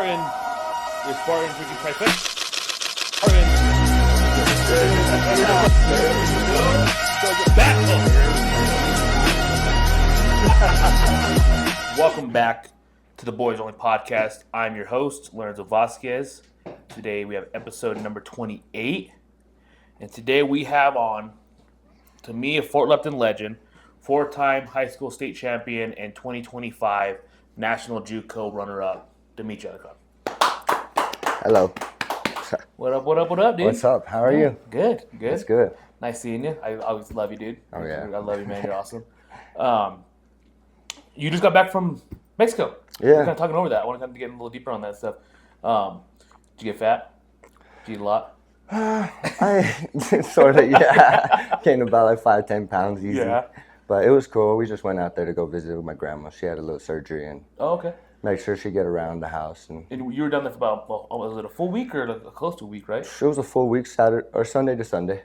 Spartan. The Spartan freaking trifecta. Welcome back to the Boys Only Podcast. I'm your host, Lorenzo Vasquez. Today we have episode number 28. And today we have on, to me, a Fort Lupton legend, four-time high school state champion, and 2025 National JUCO runner-up, Dimitri. Hello. What up, dude? What's up? How are you? Good. It's good. Nice seeing you. I always love you, dude. Oh, yeah. I love you, man. You're awesome. You just got back from Mexico. Yeah. We're kind of talking over that. I want to kind of get a little deeper on that stuff. Did you get fat? Did you eat a lot? I sort of, yeah. Gained about like 5-10 pounds easy. Yeah. But it was cool. We just went out there to go visit with my grandma. She had a little surgery and Okay. make sure she get around the house. And you were down there for about, was it a full week or like close to a week, right? it was a full week, Saturday or Sunday to Sunday.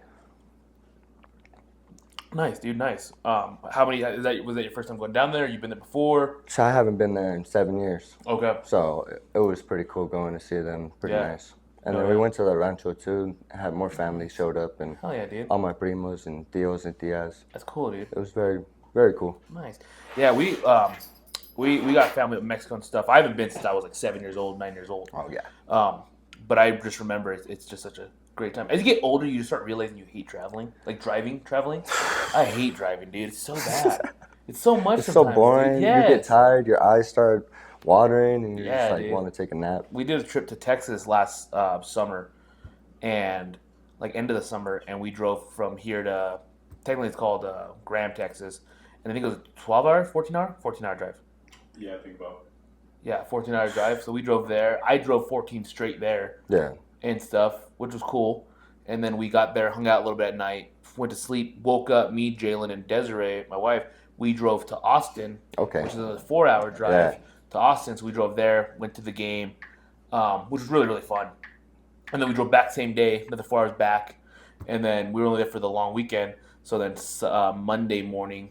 Nice, dude. Nice. How many? Was that your first time going down there? You've been there before? So I haven't been there in 7 years. Okay. So it was pretty cool going to see them. Pretty nice. And then we went to the rancho too. Had more family showed up and Hell yeah, dude. all my primos and tios and tias. That's cool, dude. It was very, very cool. Nice. Yeah, we got family in Mexico and stuff. I haven't been since I was like 7 years old, 9 years old. Oh yeah. But I just remember it's just such a great time. As you get older, you just start realizing you hate traveling, like traveling. I hate driving, dude. It's so bad. It's so much. It's so boring. Yes. You get tired. Your eyes start watering, and you just dude. want to take a nap. We did a trip to Texas last summer, and like end of the summer, and we drove from here to technically it's called Graham, Texas, and I think it was 12 hours, 14-hour drive. Yeah, I think about. Yeah, 14-hour drive. So we drove there. I drove 14 straight there. Yeah. And stuff, which was cool. And then we got there, hung out a little bit at night, went to sleep, woke up, me, Jalen, and Desiree, my wife. We drove to Austin, Okay. which is a 4-hour drive to Austin. So we drove there, went to the game, which was really, really fun. And then we drove back same day, another 4 hours back. And then we were only there for the long weekend. So then Monday morning,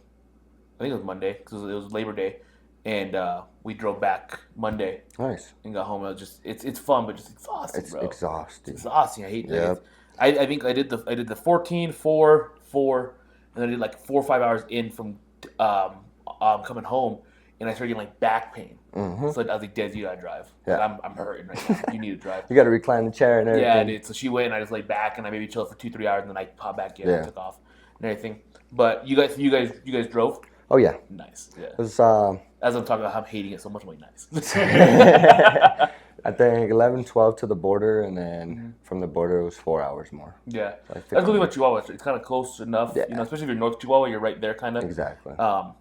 I think it was Monday, because it was Labor Day. And we drove back Monday. Nice. And got home. It was just it's fun, but just exhausting, It's bro. exhausting. It's exhausting. I hate Yep. it. I think I did the 14, 4, 4, and then I did like 4 or 5 hours in from coming home, and I started getting like back pain. Mm-hmm. So I was like, Des, you gotta drive. Yeah. Like, I'm hurting right now. You need to drive. You got to recline the chair and everything. Yeah, dude. So she went, and I just laid back, and I maybe chilled for 2-3 hours, and then I popped back in and took off and everything. But you guys drove? Oh yeah. Nice. Yeah. It was As I'm talking about how I'm hating it so much, I'm like, nice. I think 11, 12 to the border, and then from the border it was 4 hours more. Yeah, Like that's really what Chihuahua is. It's kind of close enough, Yeah. especially if you're North Chihuahua, you're right there, kind of. Exactly. I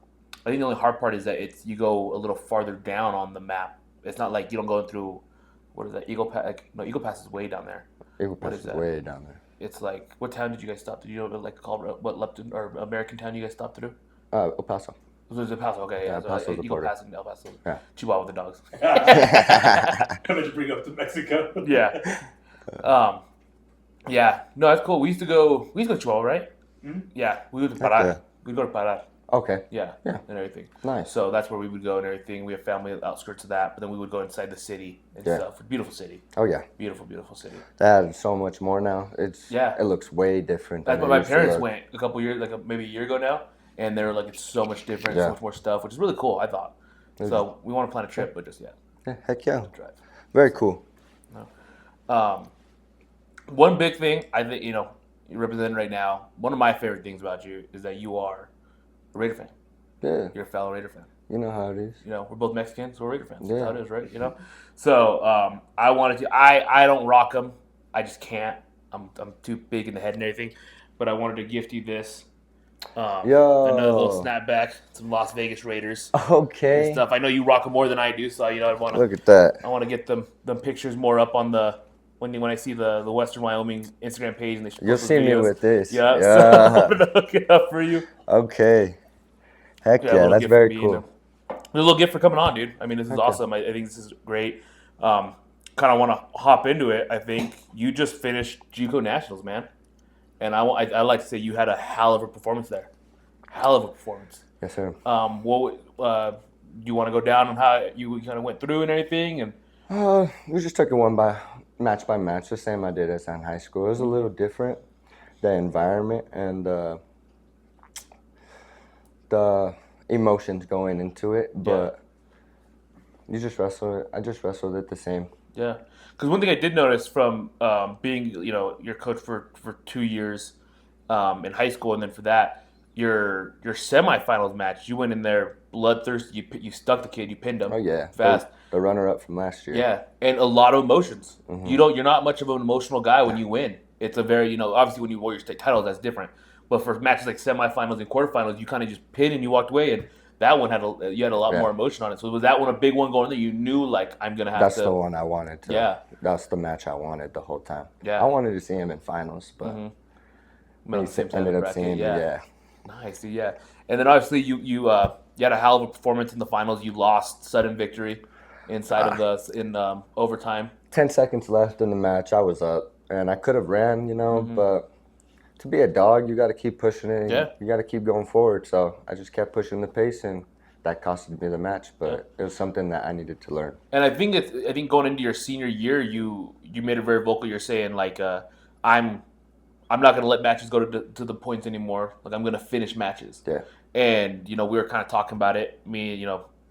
think the only hard part is that you go a little farther down on the map. It's not like you don't go through, what is that, Eagle Pass? Eagle Pass is way down there. Eagle Pass is is that? way down there. It's like, what town did you guys stop through? You know, like called what Lupton or American town you guys stopped through? El Paso. It was El Paso, okay, yeah. Yeah, El So, Paso's the Eagle border. Pass and El Paso. Yeah. Chihuahua with the dogs. Coming to bring up to Mexico. Yeah. Yeah. No, that's cool. We used to go Chihuahua, right? Mm-hmm. Yeah. We would to Parar. yeah. We'd go to Parar. Okay. Yeah. Yeah. And everything. Nice. So that's where we would go and everything. We have family on the outskirts of that, but then we would go inside the city and Yeah. stuff. Beautiful city. Oh yeah. Beautiful, beautiful city. That is so much more now. It looks way different. That's than where it my used to parents look. went a couple years, maybe a year ago now, and they were like, it's so much different, Yeah. so much more stuff, which is really cool, I thought. So we want to plan a trip, but just yet. Yeah, heck yeah. Drive. Very cool. One big thing, I think, you're representing right now, one of my favorite things about you is that you are a Raider fan. Yeah. You're a fellow Raider fan. You know how it is. We're both Mexicans, so we're Raider fans. Yeah. That's how it is, right? So I wanted to. I don't rock them. I just can't. I'm too big in the head and everything. But I wanted to gift you this. Yo. Another little snapback, some Las Vegas Raiders Okay. and stuff. I know you rock them more than I do, so I want to. Look at that. I want to get them pictures more up on the when I see the Western Wyoming Instagram page and they. You'll see me with this. Yeah. Yeah. So I'm gonna hook it up for you. Okay. Heck A yeah, little that's gift very for me, cool. A little gift for coming on, dude. I mean, this is Heck yeah. awesome. I think this is great. Kind of want to hop into it. I think you just finished JUCO Nationals, man, and I like to say you had a hell of a performance there. Hell of a performance. Yes, sir. What you want to go down on how you kind of went through and everything, and We just took it match by match, the same I did as in high school. It was a little different, the environment and the emotions going into it, but you just wrestle it. I just wrestled it the same. Yeah, because one thing I did notice from being, your coach for 2 years in high school, and then for that, your semifinals match, you went in there bloodthirsty. You stuck the kid, you pinned him Oh yeah, fast. the runner up from last year. Yeah, and a lot of emotions. Mm-hmm. You're not much of an emotional guy when you win. It's a very, obviously when you won your state titles, that's different. But for matches like semifinals and quarterfinals, you kind of just pinned and you walked away, and that one you had a lot more emotion on it. So was that one a big one going there? You knew like I'm gonna have That's to. the one I wanted to. Yeah. That's the match I wanted the whole time. Yeah. I wanted to see him in finals, but On the same side of ended the up bracket, seeing yeah. Nice, dude, yeah. And then obviously you had a hell of a performance in the finals. You lost sudden victory inside of the overtime. 10 seconds left in the match, I was up, and I could have ran, but to be a dog, you got to keep pushing it. Yeah. You got to keep going forward. So I just kept pushing the pace, and that costed me the match. But it was something that I needed to learn. And I think going into your senior year, you made it very vocal. You're saying like I'm not going to let matches go to the points anymore. Like I'm going to finish matches. Yeah. And we were kind of talking about it. Me,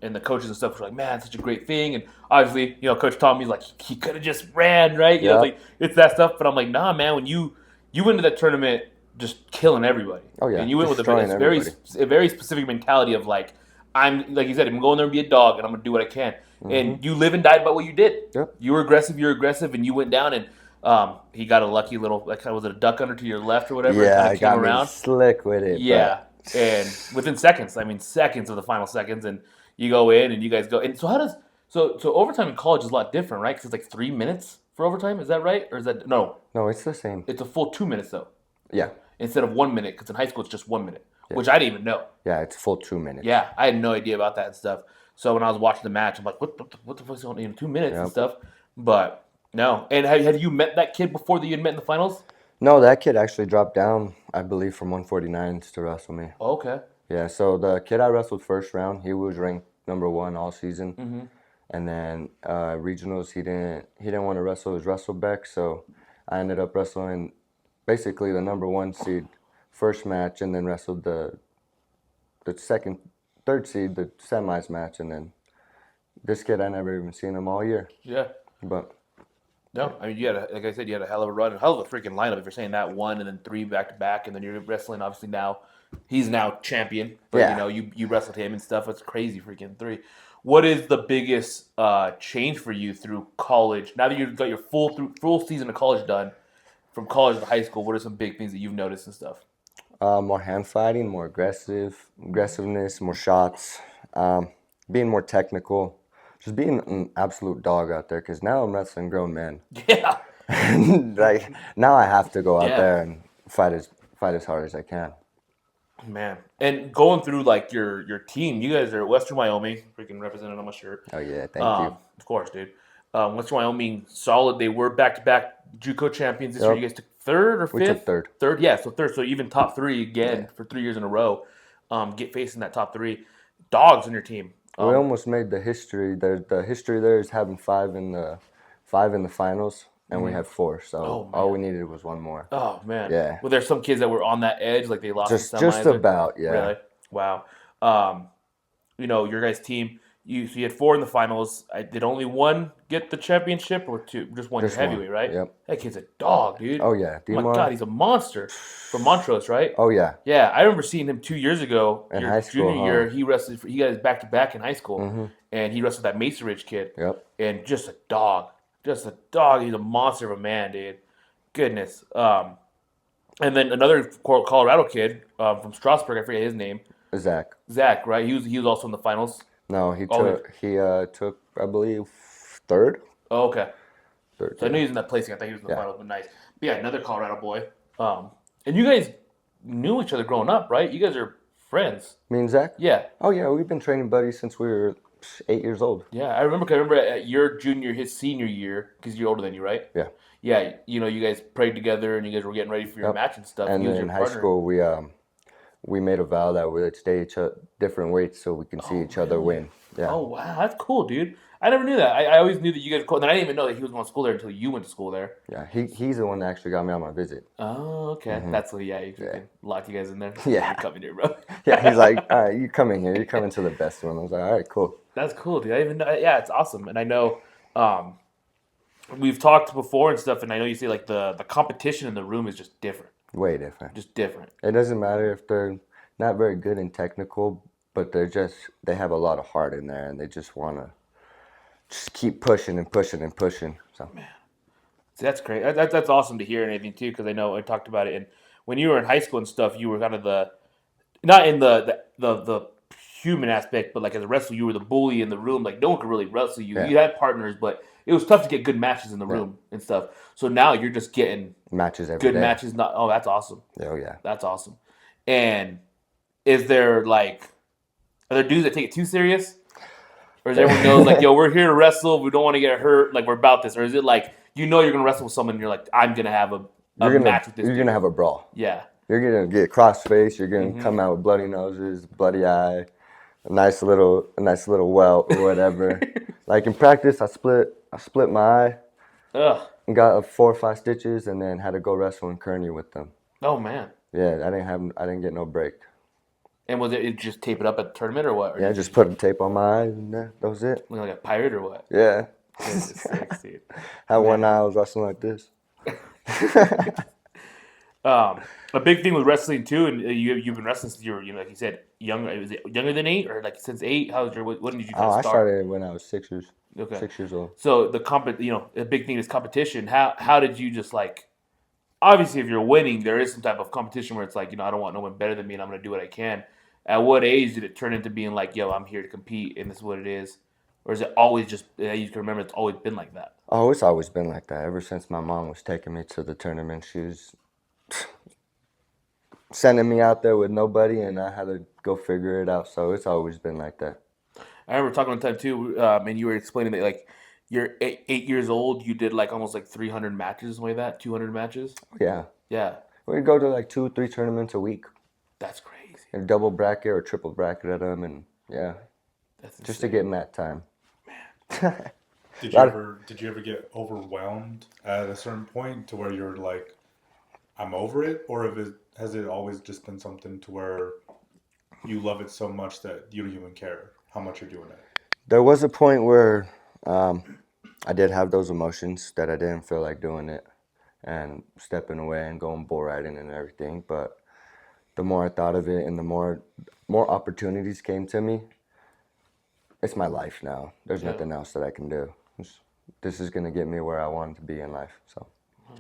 and the coaches and stuff were like, man, it's such a great thing. And obviously, Coach Tommy's like, he could have just ran, right? Yeah. It's that stuff. But I'm like, nah, man. When you went into that tournament just killing everybody. Oh yeah. And you went with Destroying a very specific mentality of like, I'm like you said, I'm going there and be a dog, and I'm gonna do what I can. And you live and died by what you did. Yep. You were aggressive. And you went down, and he got a lucky little, like, was it a duck under to your left or whatever? Yeah, and I got me slick with it. Yeah, and within seconds of the final seconds, and you go in, and you guys go. And so how does so overtime in college is a lot different, right? Because it's like 3 minutes for overtime. Is that right, or is that no? No, it's the same. It's a full 2 minutes though. Yeah. Instead of 1 minute, because in high school it's just 1 minute, which I didn't even know. Yeah, it's full 2 minutes. Yeah, I had no idea about that and stuff. So when I was watching the match, I'm like, what the fuck's going on in 2 minutes and stuff? But no. And have you met that kid before that you had met in the finals? No, that kid actually dropped down, I believe, from 149s to wrestle me. Oh, okay. Yeah, so the kid I wrestled first round, he was ranked #1 all season. And then regionals, he didn't want to wrestle his wrestleback, so I ended up wrestling basically the #1 seed first match, and then wrestled the third seed, the semis match, and then this kid I never even seen him all year. Yeah. But no, I mean, like I said, you had a hell of a run, a hell of a freaking lineup. If you're saying that 1 and then 3 back to back, and then you're wrestling, obviously now he's now champion. But Yeah. you wrestled him and stuff. It's crazy, freaking 3. What is the biggest change for you through college? Now that you've got your full season of college done, from college to high school, what are some big things that you've noticed and stuff? more hand fighting, more aggressiveness, more shots, being more technical, just being an absolute dog out there. Because now I'm wrestling grown men. Yeah. Like now I have to go out Yeah. there and fight as hard as I can. Man, and going through like your team, you guys are Western Wyoming, freaking represented on my shirt. Oh yeah, thank you. Of course, dude. Western Wyoming, solid. They were back-to-back JUCO champions this year. Yep. You guys took third or fifth? We took third. Third, yeah. So third. So even top 3 again for 3 years in a row. Get facing that top 3 dogs in your team. We almost made the history. The history there is having five in the finals, and we had 4. So all we needed was 1 more. Oh man. Yeah. Well, there's some kids that were on that edge, like they lost Just the semis. about, yeah. Really? Wow. Your guys' team. You had 4 in the finals. Did only 1 get the championship, or 2? Just 1 Just heavyweight, one, right? yep. That kid's a dog, dude. Oh yeah, Oh my Dimar. God, he's a monster from Montrose, right? Oh yeah. Yeah, I remember seeing him 2 years ago. In your high school, junior year, he wrestled. He got his back-to-back in high school, and he wrestled that Mesa Ridge kid. Yep. And just a dog. He's a monster of a man, dude. Goodness. And then another Colorado kid from Strasburg. I forget his name. Zach, right? He was also in the finals. No, he Oh, took I believe 3rd. Oh, okay. 3rd. So I knew he was in that placing. I thought he was in the Yeah. finals, but nice. But yeah, another Colorado boy. And you guys knew each other growing up, right? You guys are friends. Me and Zach? Yeah. Oh yeah, we've been training buddies since we were 8 years old. Yeah, I remember at your his senior year, because you're older than you, right? Yeah. Yeah, you guys prayed together and you guys were getting ready for your match and stuff. And He was then in your high partner. school, we made a vow that we would stay different weights so we can see each other win. Yeah. Oh wow, that's cool, dude. I never knew that. I always knew that you guys. And I didn't even know that he was going to school there until you went to school there. Yeah, he's the one that actually got me on my visit. Oh, okay. That's what. Yeah, he locked you guys in there. Yeah. You come in here, bro. Yeah, he's like, all right, you come in here. You come into the best one. I was like, all right, cool. That's cool, dude. I even know. Yeah, it's awesome. And I know we've talked before and stuff, and I know you say like the competition in the room is just different. Way different. Just different. It doesn't matter if they're not very good in technical, but they have a lot of heart in there, and they just want to just keep pushing and pushing and pushing. So, man, see, that's great. That's awesome to hear and everything too, because I know I talked about it. And when you were in high school and stuff, you were kind of not in the human aspect, but like as a wrestler, you were the bully in the room. Like no one could really wrestle you. Yeah. You had partners, but it was tough to get good matches in the room and stuff. So now you're just getting matches every good day. matches. Oh, that's awesome. Oh yeah, that's awesome. And is there are there dudes that take it too serious, or is everyone knows like, yo, we're here to wrestle. We don't want to get hurt. Like we're about this, or is it like you're gonna wrestle with someone, and you're like, I'm gonna have a match with this. You're gonna have a brawl. Yeah. You're gonna get cross-faced. You're gonna come out with bloody noses, bloody eye, a nice little welt or whatever. Like in practice, I split my eye. Ugh. And got 4 or 5 stitches, and then had to go wrestle in Kearney with them. Oh man. Yeah, I didn't get no break. And was it just tape it up at the tournament or what? Or yeah, just put the tape on my eye, and that was it. Looking like a pirate or what? Yeah. Had one eye, I was wrestling like this. A big thing with wrestling too, and you've been wrestling since you were, like you said, younger. Was it younger than 8 or like since 8? When did you kind of start? I started when I was 6 years. Okay. 6 years old. So a big thing is competition. How did you just like? Obviously, if you're winning, there is some type of competition where it's like, I don't want no one better than me, and I'm going to do what I can. At what age did it turn into being like, yo, I'm here to compete, and this is what it is? Or is it always just, you can remember it's always been like that? Oh, it's always been like that. Ever since my mom was taking me to the tournament, she was sending me out there with nobody, and I had to go figure it out. So it's always been like that. I remember talking one time too, and you were explaining that like you're 8 years old, you did like almost like 300 matches, like that, 200 matches. Yeah. Yeah. We'd go to like 2 or 3 tournaments a week. That's crazy. And double bracket or triple bracket at them, and yeah, that's just to get mat time. Man. Did you ever get overwhelmed at a certain point to where you're like, I'm over it, or has it always just been something to where you love it so much that you don't even care how much you're doing it? There was a point where I did have those emotions that I didn't feel like doing it and stepping away and going bull riding and everything. But the more I thought of it and the more opportunities came to me, it's my life now. There's nothing else that I can do. This is going to get me where I want to be in life. So. Nice.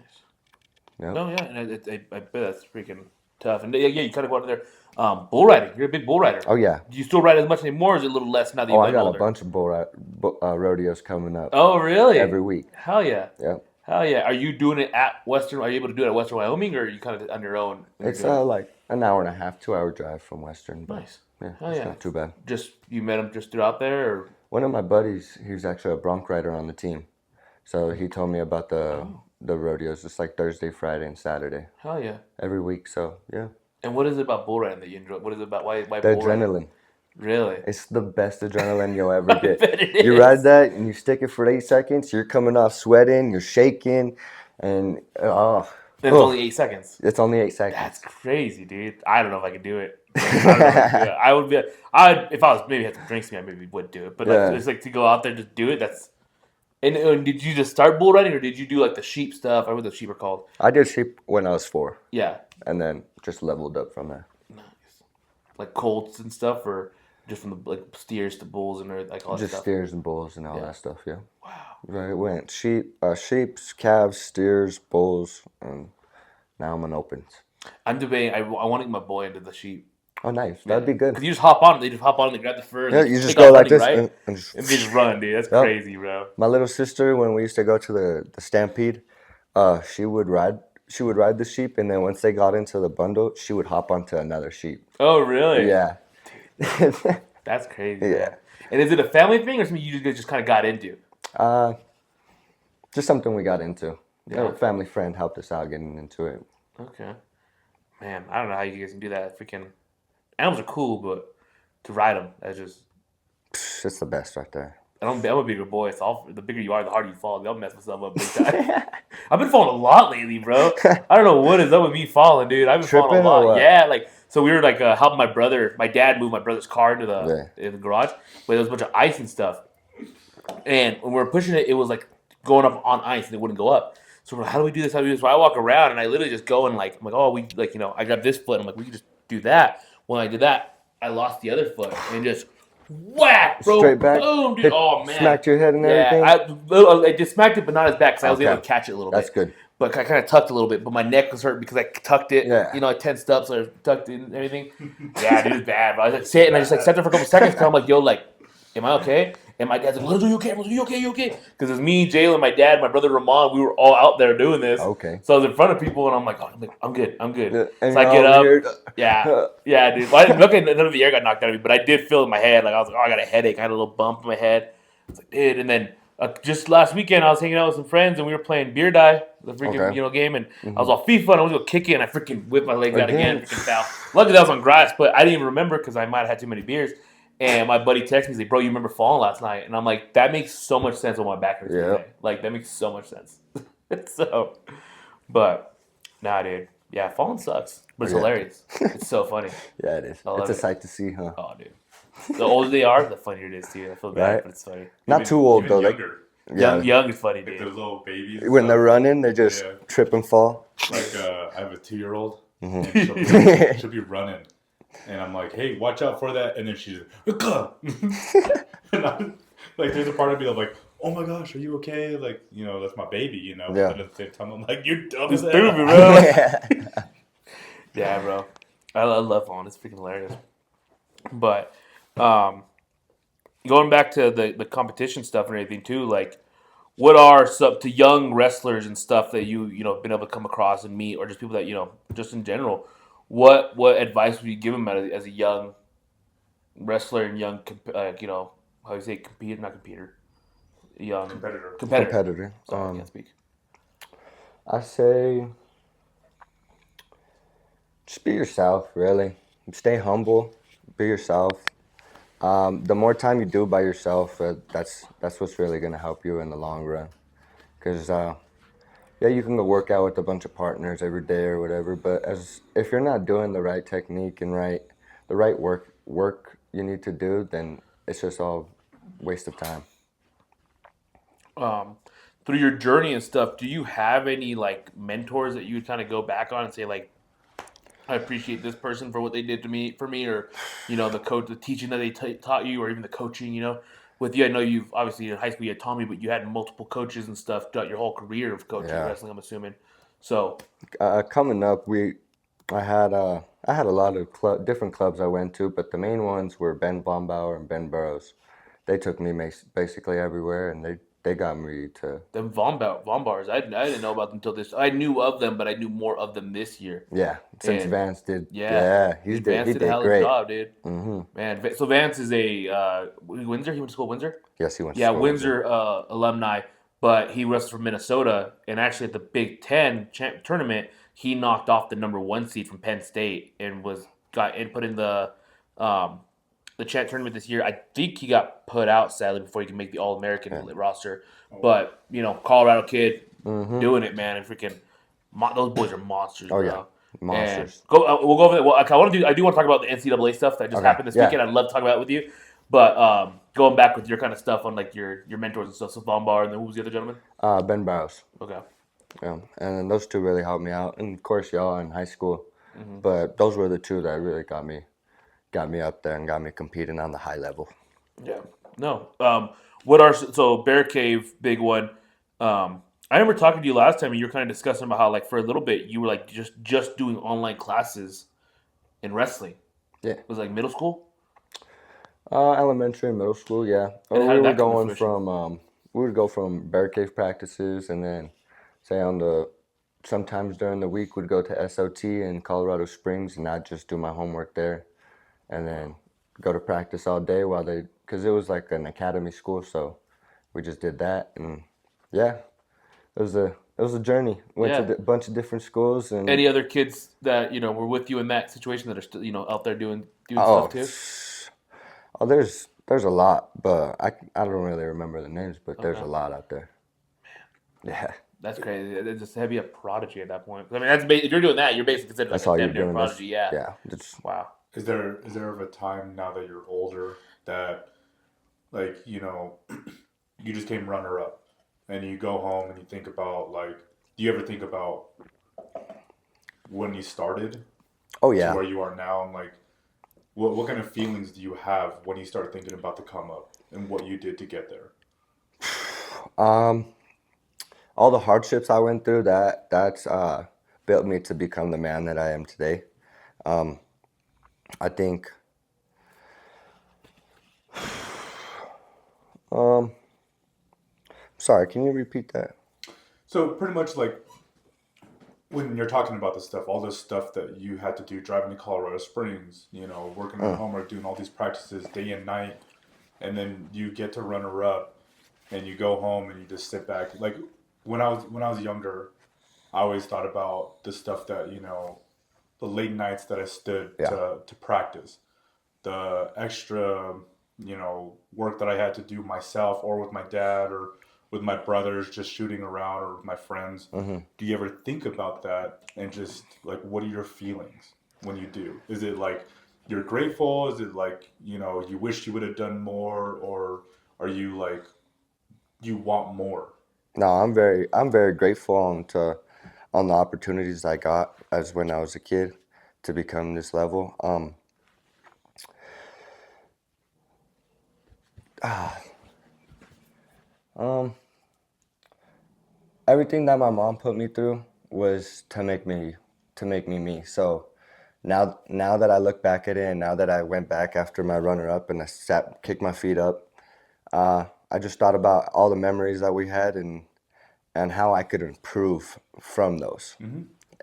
Yep. No, yeah, and I bet that's freaking tough. And yeah, you kind of go out there. Bull riding. You're a big bull rider. Oh yeah. Do you still ride as much anymore, or is it a little less now that you're older? I got a bunch of rodeos coming up. Oh really? Every week. Hell yeah. Yep. Hell yeah. Are you doing it at Western? Are you able to do it at Western Wyoming, or are you kind of on your own? It's like an hour and a half, 2-hour drive from Western. But nice. Yeah, Hell it's yeah. not too bad. Just you met him just throughout there, or? One of my buddies, he was actually a bronc rider on the team, so he told me about the rodeos. It's like Thursday, Friday, and Saturday. Hell yeah. Every week, so yeah. And what is it about bull riding that you enjoy? What is it about? Why the bull adrenaline. Riding? Really? It's the best adrenaline you'll ever get. I bet it You is. ride that and you stick it for 8 seconds. You're coming off sweating. You're shaking, and And it's only 8 seconds. It's only 8 seconds. That's crazy, dude. I don't know if I could do it. I would be. If I was maybe had some drinks, I maybe would do it. But like, it's like to go out there just do it. That's. And did you just start bull riding, or did you do like the sheep stuff? I don't know what the sheep are called. I did sheep when I was 4. Yeah. And then just leveled up from there. Nice. Like colts and stuff, or just from the steers to bulls and like all that just stuff. Steers and bulls and all that stuff. Yeah. Wow. Right. It went sheep, calves, steers, bulls, and now I'm on opens. I'm debating. I want to get my boy into the sheep. Oh, nice. That'd be good. Because you just hop on. They just hop on. They grab the fur. Yeah, And you just take go off like running, this right? And they just run, dude. That's crazy, bro. My little sister, when we used to go to the stampede, she would ride the sheep, and then once they got into the bundle, she would hop onto another sheep. Oh, really? Yeah. That's crazy. Yeah. Man. And is it a family thing, or something you just kind of got into? Just something we got into. Yeah. A family friend helped us out getting into it. Okay. Man, I don't know how you guys can do that. Freaking animals are cool, but to ride them, that's just... It's the best right there. I'm a bigger boy, so the bigger you are, the harder you fall. I'll mess myself up big time. I've been falling a lot lately, bro. I don't know what is up with me falling, dude. I've been falling Tripping a or lot. what? Yeah, like so we were like helping my brother. My dad moved my brother's car into in the garage, but there was a bunch of ice and stuff. And when we were pushing it, it was like going up on ice and it wouldn't go up. So we're like, how do we do this? How do we do this? So I walk around and I literally just go and like, I'm like, oh, we like, I grab this foot. And I'm like, we can just do that. When I did that, I lost the other foot and just whack, bro. Straight back. Boom, dude. Oh, man. Smacked your head and everything? I just smacked it, but not as bad because I was able to catch it a little bit. That's good. But I kind of tucked a little bit. But my neck was hurt because I tucked it. Yeah. I tensed up, so I tucked it and everything. Yeah, dude, it was bad. But I was like, sit and I just like sat there for a couple seconds because I'm like, yo, like, am I okay? And my dad's like, "Are you okay? Are you okay? You okay?" Because it's me, Jalen, my dad, my brother Ramon. We were all out there doing this. Okay. So I was in front of people, and I'm like, I'm good. And So I get up. Yeah, dude. Well, I didn't look at none of the air got knocked out of me, but I did feel in my head. Like I was like, oh, I got a headache. I had a little bump in my head. I was like, dude. And then just last weekend, I was hanging out with some friends, and we were playing beer die, the freaking game, and I was all FIFA, and I was gonna kick it, and I freaking whipped my legs out again, freaking foul. Luckily, that was on grass, but I didn't even remember because I might have had too many beers. And my buddy texted me, he's like, bro, you remember falling last night? And I'm like, that makes so much sense on my back hurts today. Like, that makes so much sense. But, nah, dude. Yeah, falling sucks. But it's hilarious. It's so funny. Yeah, it is. It's a sight to see, huh? Oh, dude. The older they are, the funnier it is, too. I feel bad, but it's funny. Not too old, though. Younger. Young is funny, dude. Like the little babies. When they're running, they just trip and fall. Like, I have a 2-year-old, and she'll be running. And I'm like, hey, watch out for that. And then she's like, and I'm, like, there's a part of me that's like, oh my gosh, are you okay? Like, that's my baby, Yeah. But at the same time, I'm like, you're dumb as hell. Stupid, bro. Yeah, bro. I love falling. It's freaking hilarious. But going back to the competition stuff and everything, too, like, what are some to young wrestlers and stuff that you been able to come across and meet, or just people that just in general? What advice would you give them as a young wrestler and young how do you say young competitor? Sorry, I can't speak. I say just be yourself, really. Stay humble. Be yourself. The more time you do by yourself, that's what's really gonna help you in the long run. Because you can go work out with a bunch of partners every day or whatever, but if you're not doing the right technique and the right work you need to do, then it's just all waste of time. Through your journey and stuff, do you have any like mentors that you would kind of go back on and say like, I appreciate this person for what they did for me, or the coach, the teaching that they taught you, or even the coaching, with you? I know you've obviously in high school you had Tommy, but you had multiple coaches and stuff throughout your whole career of coaching wrestling, I'm assuming. So coming up, I had a lot of different clubs I went to, but the main ones were Ben Vombauer and Ben Burrows. They took me basically everywhere, and they got me to them Vombauers. I didn't know about them until this. I knew of them, but I knew more of them this year. Yeah, since Vance did. He did a hell of a job, dude. Mm-hmm. Man, so Vance is a Windsor. He went to school at Windsor. Yes, he went to school. Yeah, Windsor alumni, but he wrestled for Minnesota, and actually at the Big Ten tournament, he knocked off the number 1 seed from Penn State and put in the champ tournament this year. I think he got put out sadly before he could make the All-American roster. But Colorado kid doing it, man, and freaking those boys are monsters. Oh, bro. yeah. Monsters. We'll go over that. Well, I do want to talk about the NCAA stuff that just happened this weekend. I'd love to talk about it with you. But going back with your kind of stuff on like your mentors and stuff, so Von Bar, and then who was the other gentleman? Ben Burrows. Okay. Yeah, and then those two really helped me out, and of course y'all in high school. But those were the two that really got me up there and got me competing on the high level. Yeah. No. So Bear Cave, big one. I remember talking to you last time, and you were kind of discussing about how, like, for a little bit, you were like just doing online classes in wrestling. Yeah. It was like middle school. Elementary and middle school, yeah. And we were going from we would go from Bear Cave practices, and then say sometimes during the week we'd go to SOT in Colorado Springs and I'd just do my homework there, and then go to practice all day because it was like an academy school, so we just did that, and yeah, it was a journey. Went to a bunch of different schools. And any other kids that were with you in that situation that are still out there doing stuff too? Oh, there's There's a lot, but I don't really remember the names, but there's a Okay. lot out there. Yeah, That's crazy. It's just heavy a prodigy at that point. I mean, if you're doing that, you're basically considered like that's a all you're damn near doing. prodigy. Yeah. Just Wow. Is there ever a time now that you're older that like you just came runner up and you go home and you think about like do you ever think about when you started oh to yeah. where you are now and like what kind of feelings do you have when you start thinking about the come up and what you did to get there? Um, all the hardships I went through that's built me to become the man that I am today. I think. Um, sorry, can you repeat that? So pretty much like when you're talking about this stuff, all this stuff that you had to do, driving to Colorado Springs, working on homework, doing all these practices day and night, and then you get to runner up, and you go home and you just sit back. Like when I was younger, I always thought about the stuff that the late nights that I stood Yeah. to practice, the extra work that I had to do myself or with my dad or with my brothers just shooting around or with my friends. Do you ever think about that and just like what are your feelings when you do? Is it like you're grateful? Is it like you wish you would have done more, or are you like you want more? No, I'm very grateful on the opportunities I got as when I was a kid to become this level. Um, Everything that my mom put me through was to make me me. So now that I look back at it, and now that I went back after my runner up and I kicked my feet up, I just thought about all the memories that we had and how I could improve from those.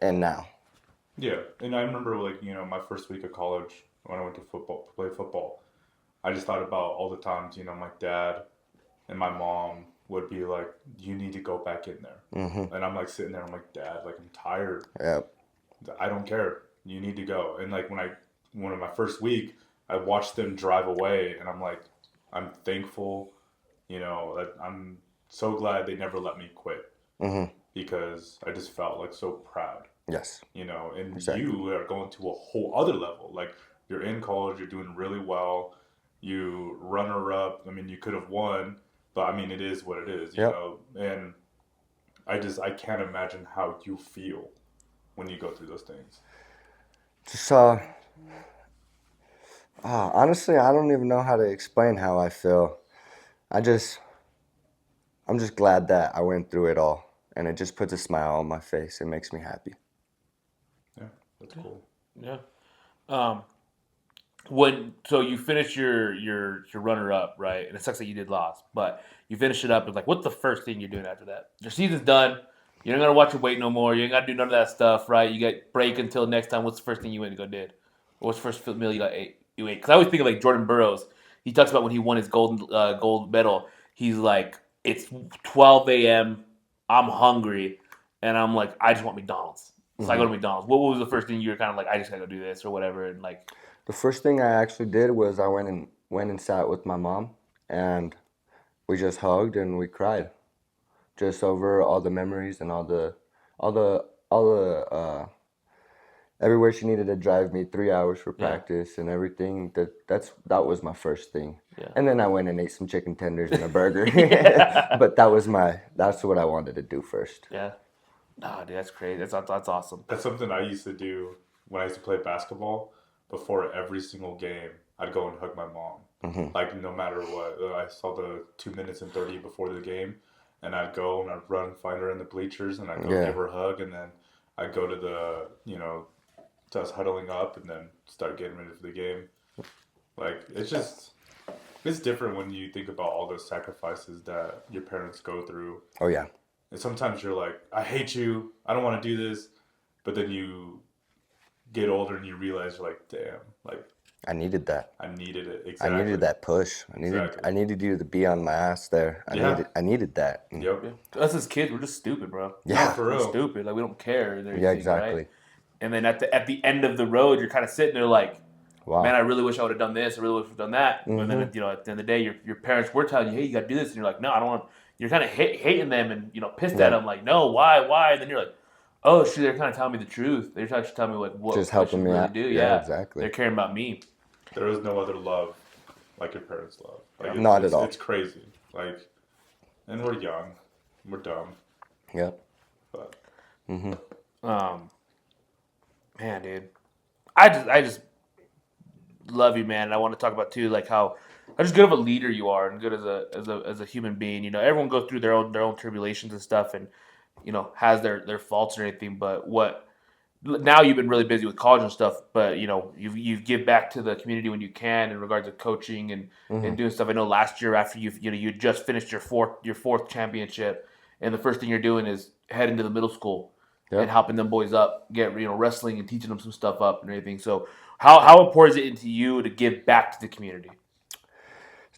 And now, Yeah, and I remember like my first week of college when I went to football to play football. I just thought about all the times my dad and my mom would be like, "You need to go back in there," and I'm like sitting there, I'm like, "Dad, like I'm tired. yeah, I don't care. You need to go." And like one of my first week, I watched them drive away, and I'm like, I'm thankful, that I'm so glad they never let me quit because I just felt like so proud, yes, and exactly. you are going to a whole other level. Like you're in college, you're doing really well, you runner up. I mean, you could have won, but I mean, it is what it is, Yep. And I can't imagine how you feel when you go through those things. Just honestly, I don't even know how to explain how I feel. I just I'm just glad that I went through it all, and it just puts a smile on my face. It makes me happy. Yeah, that's cool. Yeah. Um, so you finish your runner up, right? And it sucks that you did lost, but you finish it up. It's like, what's the first thing you're doing after that? Your season's done. You don't gotta watch your weight no more. You ain't gotta do none of that stuff, right? You get break until next time. What's the first thing you went and go did? Or what's the first meal you got ate? You ate? Because I always think of like Jordan Burroughs. He talks about when he won his gold medal. He's like, it's 12 a.m. I'm hungry, and I'm like, I just want McDonald's. So I go to McDonald's. What was the first thing you were kind of like? I just gotta go do this or whatever, and like, The first thing I actually did was I went and sat with my mom, and we just hugged and we cried, just over all the memories and all the everywhere she needed to drive me 3 hours for yeah, practice and everything. That was my first thing, yeah. and then I went and ate some chicken tenders and a burger. Yeah. But that's what I wanted to do first. Yeah. Nah, dude, that's crazy. That's awesome. That's something I used to do when I used to play basketball. Before every single game, I'd go and hug my mom. Like no matter what, I saw the 2 minutes and 30 before the game, and I'd go and I'd run and find her in the bleachers, and I'd go Yeah. give her a hug, and then I'd go to to us huddling up, and then start getting ready for the game. Like it's different when you think about all those sacrifices that your parents go through. Oh yeah. And sometimes you're like, I hate you. I don't want to do this. But then you get older and you realize you're like, damn, like I needed that. I needed it. I Exactly. needed that push. Exactly. I needed you to be on my ass there. Yeah. I needed that. Yep. Yeah. Us as kids, we're just stupid, bro. No, Yeah. for We're real. stupid. Like we don't care and everything, Yeah, right? exactly. And then at the end of the road, you're kind of sitting there like, Wow. Man, I really wish I would have done this. I really wish I would have done that. And then, at the end of the day, your parents were telling you, hey, you got to do this. And you're like, no, I don't want. You're kind of hating them and, pissed at them. Like, no, why? And then you're like, oh, shoot, they're kind of telling me the truth. They're actually telling me, like, what Just I helping should me really out. do. Yeah, exactly. They're caring about me. There is no other love like your parents' love. Like, Not at all. It's crazy. Like, and we're young. We're dumb. Yep. But. Man, dude. I just love you, man. And I want to talk about too, like how just good of a leader you are, and good as a human being. Everyone goes through their own tribulations and stuff, and has their faults and everything. But now you've been really busy with college and stuff, but you give back to the community when you can in regards to coaching and doing stuff. I know last year after you just finished your fourth championship, and the first thing you're doing is heading to the middle school. Yep. And helping them boys up, get wrestling and teaching them some stuff up and everything. So how important is it to you to give back to the community?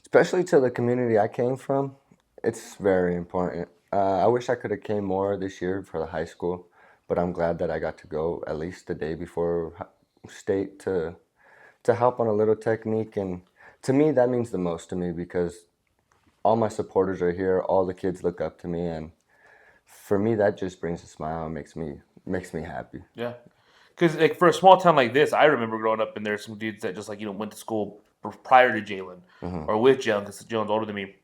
Especially to the community I came from, it's very important. I wish I could have came more this year for the high school, but I'm glad that I got to go at least the day before state to help on a little technique. And to me, that means the most to me because all my supporters are here. All the kids look up to me, and for me, that just brings a smile and makes me happy. Yeah, because like for a small town like this, I remember growing up and there's some dudes that just went to school prior to Jalen or with Jalen because Jalen's older than me.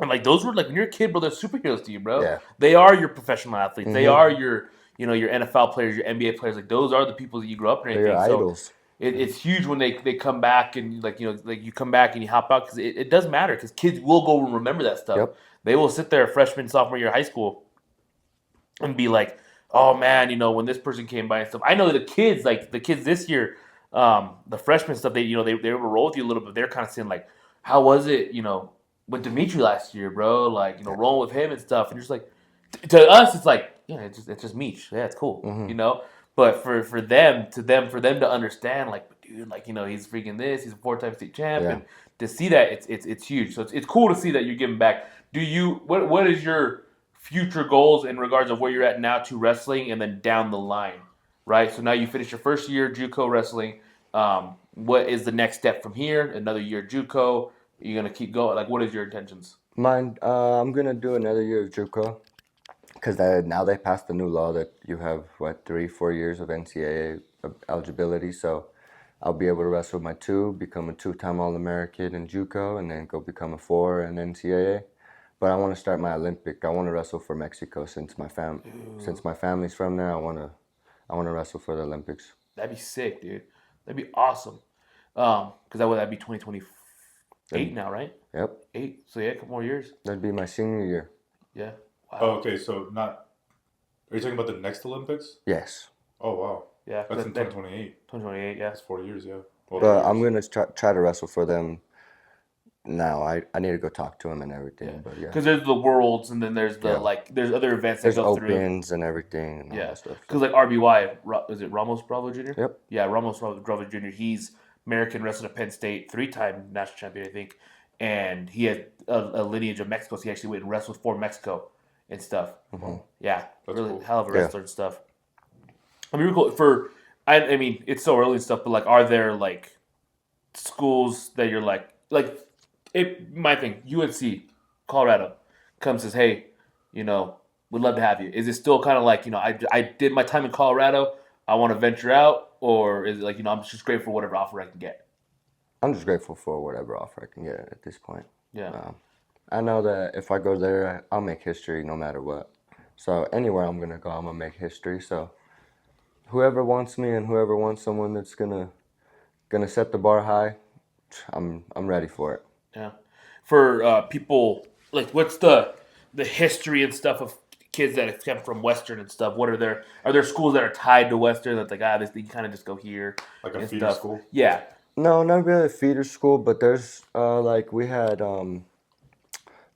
And like those were like when you're a kid, bro, they're superheroes to you, bro. Yeah. They are your professional athletes. They are your your NFL players, your NBA players. Like those are the people that you grew up in. They're your idols. It's huge when they come back and like you come back and you hop out because it does matter because kids will go and remember that stuff. Yep. They will sit there freshman, sophomore year of high school and be like, oh man, when this person came by and stuff. I know the kids this year, the freshman stuff, they will roll with you a little bit. They're kind of saying like, how was it, with Dimitri last year, bro? Like, rolling with him and stuff. And you're just like, to us, it's like, it's just Meech. Yeah, it's cool, But for them to understand, like, dude, like, he's freaking this. He's a 4-time state champ, and to see that, it's huge. So it's cool to see that you're giving back. What is your future goals in regards of where you're at now to wrestling, and then down the line, right? So now you finished your first year JUCO wrestling. What is the next step from here? Another year JUCO. You're gonna keep going. Like, what is your intentions? Mine, I'm gonna do another year of JUCO because now they passed the new law that you have 3-4 years of NCAA eligibility. So I'll be able to wrestle my 2, become a 2-time All-American in JUCO, and then go become a 4 in NCAA. But I want to start my Olympic. I want to wrestle for Mexico since my family's from there. I want to wrestle for the Olympics. That'd be sick, dude. That'd be awesome. Because that'd be 2028 now, right? Yep. 8. So yeah, a couple more years. That'd be my senior year. Yeah. Wow. Oh, okay. So are you talking about the next Olympics? Yes. Oh wow. Yeah. That's in 2028. 2028. Yeah. That's 4 years. Yeah. But I'm gonna try to wrestle for them. Now I need to go talk to him and everything, but yeah. Because there's the Worlds, and then there's there's other events that go through. There's Opens and everything and all that stuff. Because like RBY, is it Ramos Bravo Jr.? Yep. Yeah, Ramos Bravo Jr. He's American wrestler at Penn State, 3-time national champion, I think, and he had a lineage of Mexico, so he actually went and wrestled for Mexico and stuff. Yeah, that's really cool. Hell of a wrestler and stuff. I mean, cool. I mean, it's so early and stuff, but like, are there like schools that you're like? My thing, UNC, Colorado, comes says, hey, we'd love to have you. Is it still kind of like, I did my time in Colorado, I want to venture out, or is it like, I'm just grateful for whatever offer I can get? I'm just grateful for whatever offer I can get at this point. Yeah. I know that if I go there, I'll make history no matter what. So anywhere I'm gonna go, I'm gonna make history. So whoever wants me and whoever wants someone that's gonna set the bar high, I'm ready for it. Yeah. For people, like, what's the history and stuff of kids that have come from Western and stuff? Are there schools that are tied to Western that's like, this you kind of just go here? Like a feeder school? Yeah. No, not really a feeder school, but there's like we had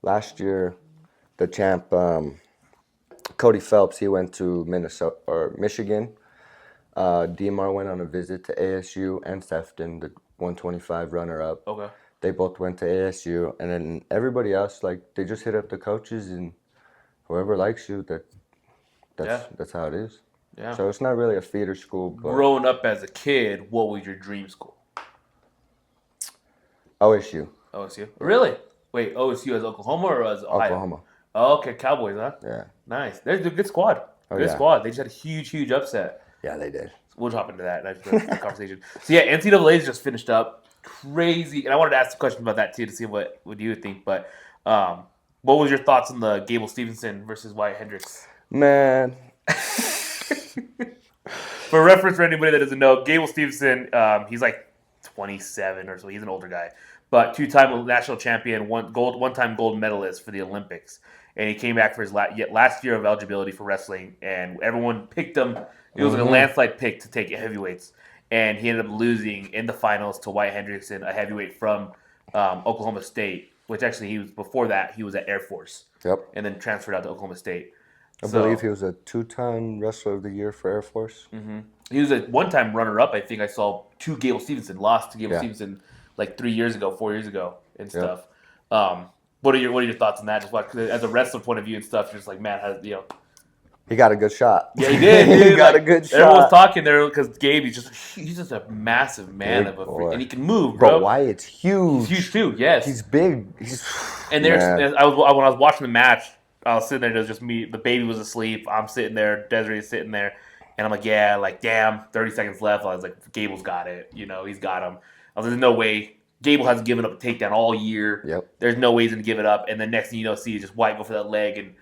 last year the champ Cody Phelps. He went to Michigan. DMR went on a visit to ASU and Sefton, the 125 runner-up. Okay. They both went to ASU, and then everybody else, like, they just hit up the coaches, and whoever likes you, that's how it is. Yeah. So it's not really a feeder school. But growing up as a kid, what was your dream school? OSU. OSU. Really? Wait, OSU as Oklahoma or as Ohio? Oklahoma. Oh, okay, Cowboys, huh? Yeah. Nice. They're a good squad. Oh, Good yeah. squad. They just had a huge upset. Yeah, they did. We'll hop into that. That's the conversation. So yeah, NCAA's just finished up. Crazy, and I wanted to ask a question about that too to see what you would think. But what was your thoughts on the Gable Stevenson versus Wyatt Hendricks? Man. For reference, for anybody that doesn't know, Gable Stevenson, he's like 27 or so. He's an older guy, but two-time national champion, one-time gold medalist for the Olympics, and he came back for his last year of eligibility for wrestling, and everyone picked him. It was like a landslide pick to take heavyweights, and he ended up losing in the finals to Wyatt Hendrickson, a heavyweight from Oklahoma State, which actually before that he was at Air Force. Yep. And then transferred out to Oklahoma State. I believe he was a 2-time Wrestler of the Year for Air Force. Mm-hmm. He was a one-time runner-up. I think I saw to Gable Stevenson. Lost to Gable Stevenson like 4 years ago, and stuff. What are your thoughts on that? Just like as a wrestler point of view and stuff, you're just like, man, he got a good shot. Yeah, he did. He got a good shot. Everyone's talking there because Gabe, he's just a massive man and he can move, bro. But Wyatt's huge. He's huge too. Yes, he's big. And when I was watching the match, I was sitting there. It was just me. The baby was asleep. I'm sitting there. Desiree's sitting there, and I'm like, yeah, like damn. 30 seconds left. I was like, Gable's got it. He's got him. I was like, there's no way. Gable hasn't given up a takedown all year. Yep. There's no way he's gonna give it up. And then next thing you know, see just Wyatt go for that leg and.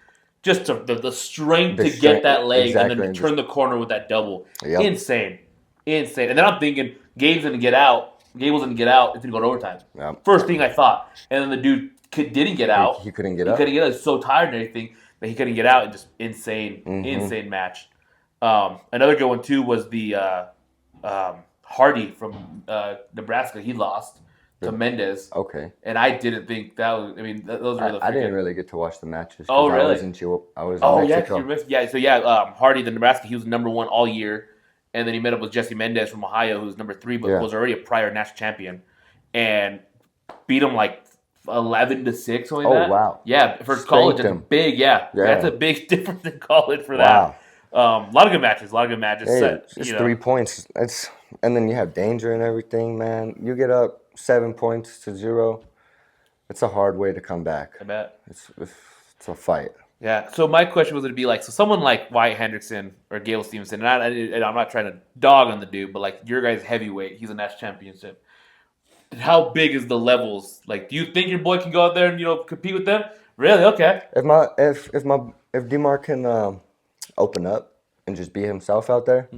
Just the strength to get that leg and then to turn the corner with that double. Yep. Insane. And then I'm thinking, Gable's going to get out. It's going to go to overtime. Yep. First thing I thought. And then the dude didn't get out. He couldn't get out. He was so tired and everything that he couldn't get out. And just insane match. Another good one, too, was the Hardy from Nebraska. He lost to Mendez. Okay. And I didn't think that was. I mean, those were the. I didn't really get to watch the matches. Oh, really? I was in Mexico. Hardy, the Nebraska, he was number 1 all year, and then he met up with Jesse Mendez from Ohio, who's number 3, but was already a prior national champion, and beat him like 11-6. Something like that. Oh wow! Yeah, for college, that's big. Yeah, that's a big difference in college for that. Wow. A lot of good matches. Hey, it's 3 points. And then you have danger and everything, man. You get up 7 points to 0. It's a hard way to come back. I bet. It's a fight. Yeah. So my question was to be like, so someone like Wyatt Hendrickson or Gable Stevenson, and I'm not trying to dog on the dude, but like your guy's heavyweight, he's a national championship. How big is the levels? Like, do you think your boy can go out there and compete with them? Really? Okay. If DeMar can open up and just be himself out there,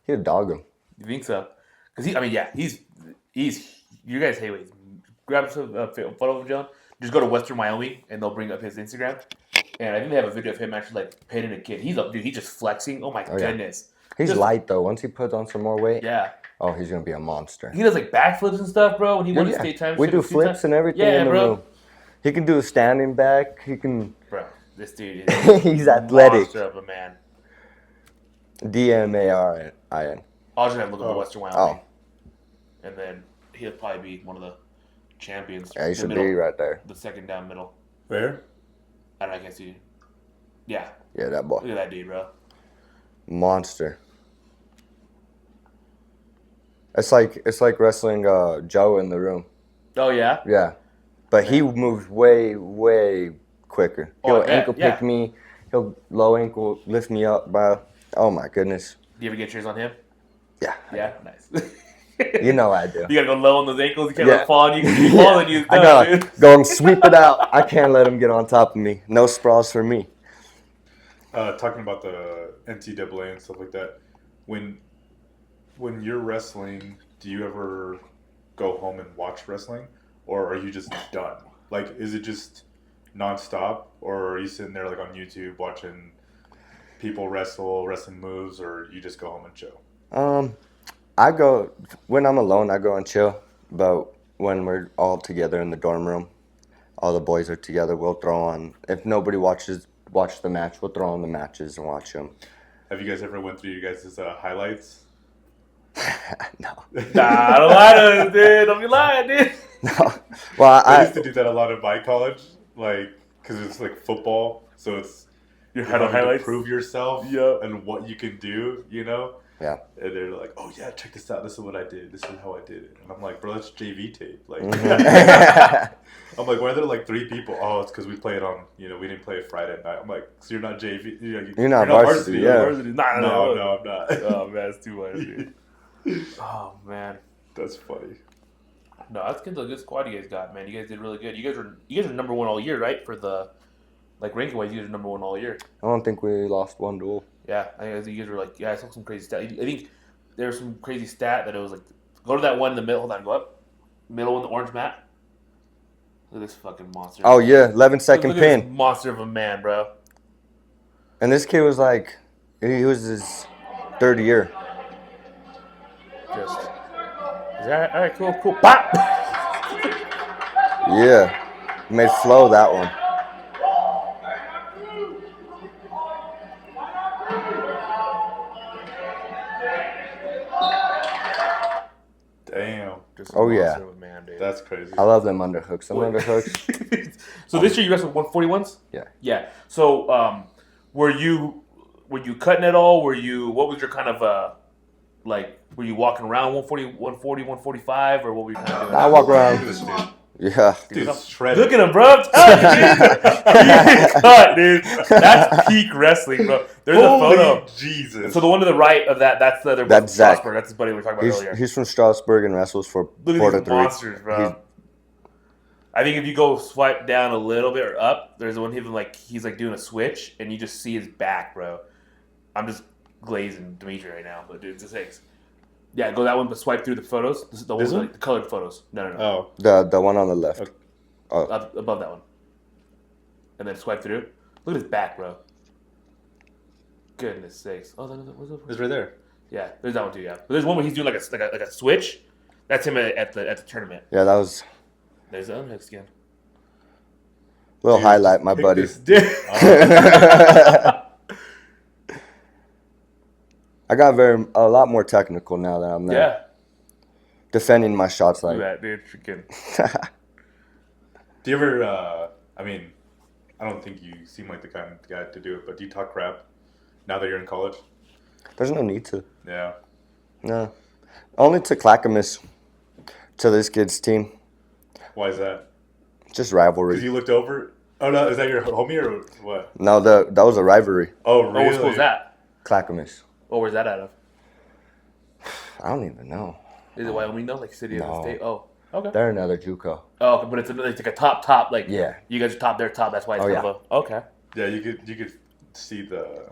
he'd dog him. You think so? Because he's you guys, hey, wait, grab some photo of John. Just go to Western Wyoming, and they'll bring up his Instagram. And I think they have a video of him actually like pinning a kid. He's just flexing. Oh my goodness. He's light though. Once he puts on some more weight, oh, he's gonna be a monster. He does like backflips and stuff, bro. When he won the state championship, we do flips and everything in the room. He can do a standing back. He can. Bro, this dude is he's athletic. Monster of a man. DMARIN. I'll just have to look at Western Wyoming. And then he'll probably be one of the champions. Yeah, he should be right there. The second down middle. Where? I don't know, I can't see. Yeah. Yeah, that boy. Look at that dude, bro. Monster. It's like wrestling Joe in the room. Oh, yeah? Yeah. But he moves way, way quicker. He'll ankle pick me. He'll low ankle lift me up, bro. Oh, my goodness. Do you ever get cheers on him? Yeah. Yeah? Nice. You know I do. You gotta go low on those ankles. You can't let fall on you. You fall and you. I gotta go and sweep it out. I can't let him get on top of me. No sprawls for me. Talking about the NCAA and stuff like that, when you're wrestling, do you ever go home and watch wrestling, or are you just done? Like, is it just nonstop, or are you sitting there like on YouTube watching people wrestling moves, or you just go home and chill? When I'm alone, I go and chill. But when we're all together in the dorm room, all the boys are together, we'll throw on. If nobody watch the match, we'll throw on the matches and watch them. Have you guys ever went through you guys' highlights? No. Nah, don't lie to us, dude. Don't be lying, dude. No. Well, I used to do that a lot in my college, like, because it's like football, so it's you having to prove yourself and what you can do, Yeah. And they're like, "Oh yeah, check this out. This is what I did. This is how I did it." And I'm like, "Bro, that's JV tape." Like, I'm like, "Why are there like 3 people?" Oh, it's because we played on. We didn't play Friday night. I'm like, "So you're not JV? You're not varsity, yeah. Nah, No, I'm not. Oh man, it's too much, dude. Oh man, That's funny. no, that's good. The good squad you guys got, man. You guys did really good. You guys are number one all year, right? For the ranking wise, you guys are number one all year. I don't think we lost one duel. Yeah, I think you guys were like, I saw some crazy stat. I think there was some crazy stat that it was like, go to that one in the middle. Hold on, go up, middle in the orange mat. Look at this fucking monster. Oh yeah, 11-second Look at pin. this monster of a man, bro. And this kid was like, he was his 3rd year. Just, all right, cool. Pop. Yeah, made flow that one. Damn. Just Oh, yeah. monster of a man, dude. That's crazy. I love them underhooks. Them underhooks. So this year you wrestled 141s? Yeah. Yeah. So were you cutting it all? What was your kind of were you walking around 140, 140, 145 or what were you kind of doing? I walk Look around. at this dude. Yeah. Dude's shredded. Look at him, bro. I'm telling you, dude. Cut, dude. That's peak wrestling, bro. There's Holy a photo. Jesus. So the one to the right of that's the other. That's Zach. Strasburg. That's his buddy we were talking about earlier. He's from Strasbourg and wrestles for Look at Porta these 3. monsters, bro. I think if you go swipe down a little bit or up, there's one even he's doing a switch, and you just see his back, bro. I'm just glazing Dimitri right now, but dude, it's a 6. Yeah, go that one, but swipe through the photos. This is the This one? the colored photos. No. Oh. The one on the left. Okay. Up above that one, and then swipe through. Look at his back, bro. Goodness sakes! Oh, what's up? It's right there. Yeah, there's that one too. Yeah, but there's one where he's doing like a switch. That's him at the tournament. Yeah, that was There's the unhooks again. little Dude, highlight, my pick buddy. this- I got a lot more technical now that I'm there. Yeah, Defending my shots look like. at that, dude. Freaking. Do you ever, I mean, I don't think you seem like the kind of guy to do it, but do you talk crap now that you're in college? There's no need to. Yeah. No. Only to Clackamas. To this kid's team. Why is that? Just Because rivalry. you looked over? Oh, no, is that your homie or what? No, that was a rivalry. Oh, Oh, really? what school's that? Clackamas. Oh, where's that out of? I don't even know. Is it Wyoming though? Like city of the No. state? Oh, okay. They're another JUCO. Oh, okay, but it's like a top. Like Yeah. you guys are top. They're top. That's why it's Oh, kind of a okay. Yeah, you could see the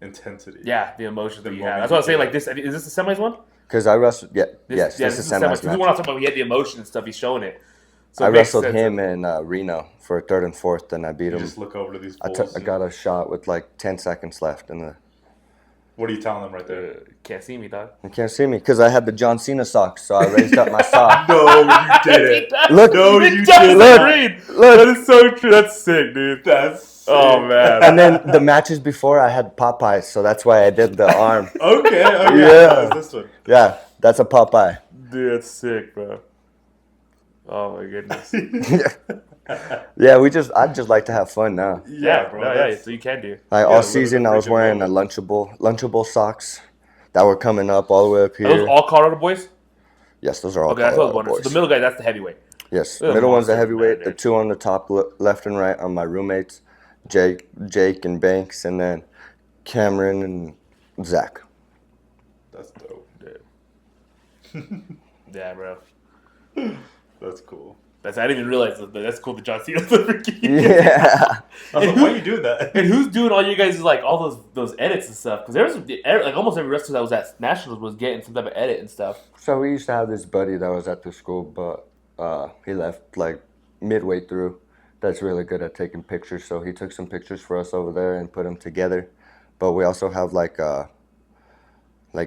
intensity. Yeah, the emotions that The you have. moment That's what I was saying. you Like this, is this the semis one? Because I wrestled. Yeah, yes, yeah, this is the semis semis. The one I was match. talking about, he had the emotion and stuff. He's showing it. So I it makes wrestled sense. him in Reno for 3rd and 4th, and I beat You him. just look over to these I fools. got a shot with like 10 seconds left, and What are you telling them right there? Can't see me, dog. you can't see me because I had the John Cena socks, so I raised up my sock. No, you didn't. Look, No, It you does didn't. agree. That is so true. That's sick, dude. That's sick. Oh man. And then the matches before, I had Popeyes, so that's why I did the arm. Okay. Yeah. How's this one? Yeah, that's a Popeye. Dude, that's sick, bro. Oh my goodness. Yeah, I'd just like to have fun now. Yeah, bro. No, that's- so you can do. Like Yeah, all look at season, the I was freaking wearing a Lunchable socks that were coming up all the way up Are those here. all Colorado boys? Yes, those are all Okay, that's what I was Colorado wondering. boys. So the middle guy, that's the heavyweight. Yes, They're middle one's a monsters, heavyweight. man, The dude. 2 on the top, left and right, are my roommates, Jake and Banks, and then Cameron and Zach. That's dope. Yeah, bro. That's cool. I didn't even realize that. That's cool. The John Cena freaking. Yeah. I was like, why are you doing that? And who's doing all you guys like all those edits and stuff? Because there was like almost every wrestler that was at Nationals was getting some type of edit and stuff. So we used to have this buddy that was at the school, but he left like midway through. That's really good at taking pictures. So he took some pictures for us over there and put them together. But we also have like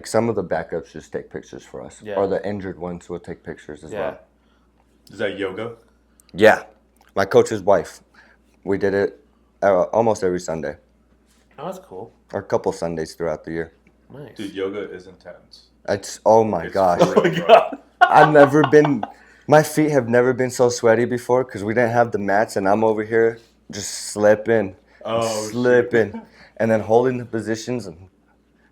some of the backups just take pictures for us, Yeah. or the injured ones will take pictures as Yeah. well. Is that yoga? Yeah, my coach's wife. We did it almost every Sunday, Oh, that's cool. or a couple Sundays throughout the year. Nice. Dude, yoga is intense. It's oh my It's gosh. for Oh my real, bro. god. I've never been. My feet have never been so sweaty before because we didn't have the mats, and I'm over here just slipping, Oh, slipping, and then holding the positions and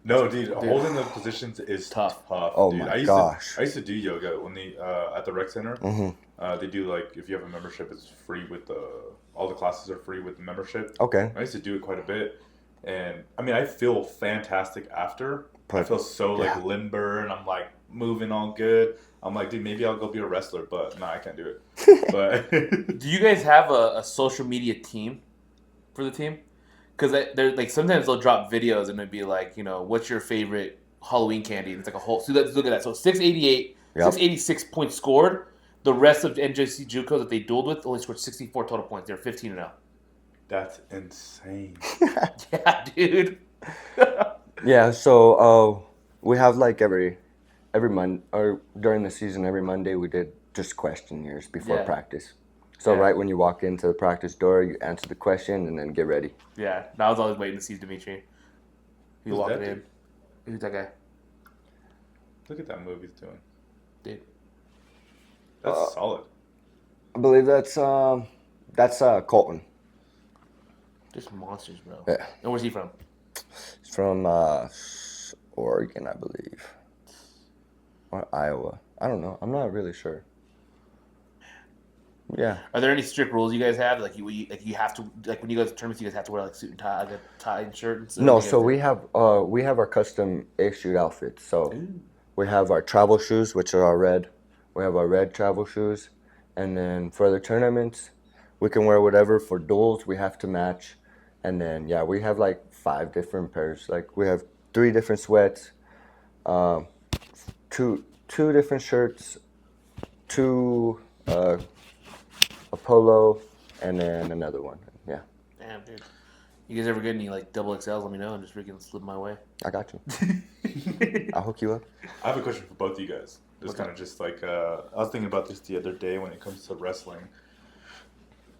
No, dude, holding the positions is tough. Oh dude. my gosh. I used to do yoga when at the rec center. Mm-hmm. They do like if you have a membership, it's free with all the classes are free with the membership. Okay. I used to do it quite a bit, and I mean I feel fantastic after. I feel so like limber, and I'm like moving all good. I'm like, dude, maybe I'll go be a wrestler, but no, I can't do it. But do you guys have a social media team for the team? Because they're like sometimes they'll drop videos and it'd be like, what's your favorite Halloween candy? And it's like a whole. So let's look at that. So 688, 686 points scored. The rest of NJC JUCOs that they dueled with only scored 64 total points. They're 15-0. That's insane. Yeah, dude. Yeah. So we have like every Monday or during the season, every Monday we did just questionnaires before practice. So right when you walk into the practice door, you answer the question and then get ready. Yeah, I was always waiting to see Dimitri. He Who's walking that in. Who's that guy? Look at that move he's doing. Dude. That's solid. I believe that's Colton. Just monsters, bro. Yeah. And where's he from? He's from Oregon, I believe, or Iowa. I don't know. I'm not really sure. Yeah. Are there any strict rules you guys have? Like you have to when you go to tournaments, you guys have to wear like suit and tie, like a tie and shirt and stuff. No, so we have our custom issued outfits. So we have our travel shoes, which are our red. We have our red travel shoes, and then for the tournaments, we can wear whatever. For duels, we have to match, and then we have like 5 different pairs. Like we have 3 different sweats, 2 different shirts, 2. A polo, and then another one. Yeah. Damn, dude. You guys ever get any like double XLs? Let me know and just freaking slip my way. I got you. I'll hook you up. I have a question for both of you guys. It's kind of just like I was thinking about this the other day when it comes to wrestling.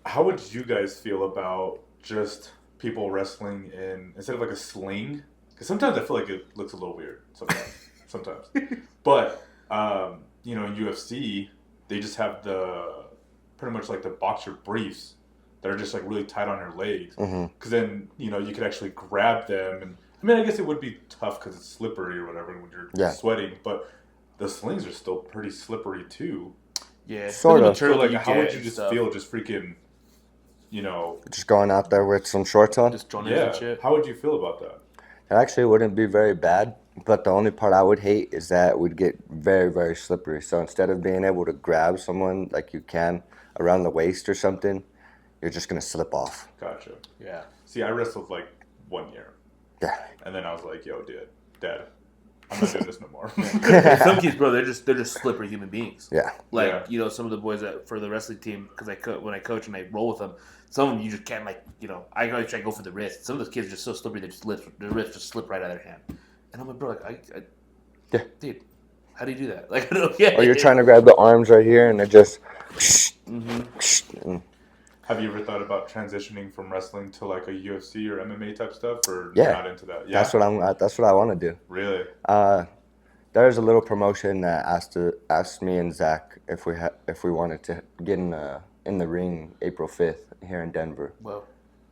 How would you guys feel about just people wrestling in instead of like a sling? Because sometimes I feel like it looks a little weird. Sometimes. But in UFC, they just have pretty much like the boxer briefs that are just like really tight on your legs. Because then, you could actually grab them. And I mean, I guess it would be tough because it's slippery or whatever when you're sweating. But the slings are still pretty slippery too. Yeah. Sort of. So like, how would you just feel just freaking, just going out there with some shorts on? Just joining and shit. How would you feel about that? It actually wouldn't be very bad. But the only part I would hate is that it would get very, very slippery. So instead of being able to grab someone like you can around the waist or something, you're just going to slip off. Gotcha. Yeah. See, I wrestled like 1 year. Yeah. And then I was like, yo, Dad, I'm not doing this no more. Some kids, bro, they're just slippery human beings. Yeah. Like, some of the boys that for the wrestling team, because when I coach and I roll with them, some of them you just can't I always try to go for the wrist. Some of those kids are just so slippery, their wrists just slip right out of their hand. And I'm like, bro, dude, how do you do that? Like, I don't get it. Or you're trying to grab the arms right here and it just... Have you ever thought about transitioning from wrestling to like a UFC or MMA type stuff, or not into that? Yeah, that's what I want to do. Really? There's a little promotion that asked me and Zach if we wanted to get in the ring April 5th here in Denver. Whoa.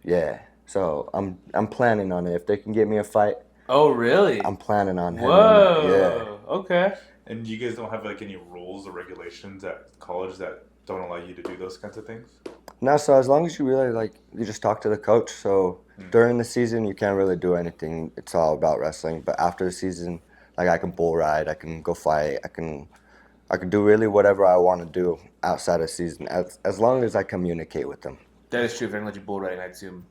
Yeah. So I'm planning on it. If they can get me a fight. Oh really? I'm planning on having Whoa. Yeah. Okay. And you guys don't have like any rules or regulations at college that don't allow you to do those kinds of things? No, so as long as you really you just talk to the coach. So during the season, you can't really do anything. It's all about wrestling. But after the season, I can bull ride, I can go fight, I can do really whatever I want to do outside of season, as long as I communicate with them. That is true. If they're gonna let you bull ride, I'd assume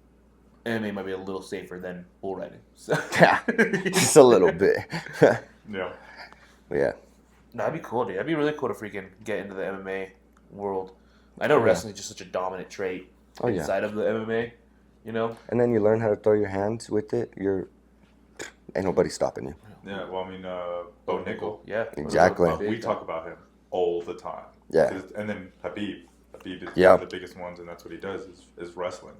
MMA might be a little safer than bull riding. So. Yeah, just a little bit. Yeah. But yeah. That'd be cool, dude. That'd be really cool to freaking get into the MMA world. I know wrestling is just such a dominant trait inside of the MMA, And then you learn how to throw your hands with it. Ain't nobody stopping you. Yeah, well, I mean, Bo Nickel. Yeah. Exactly. We talk about him all the time. Yeah. And then Habib. Habib is one of the biggest ones, and that's what he does is wrestling,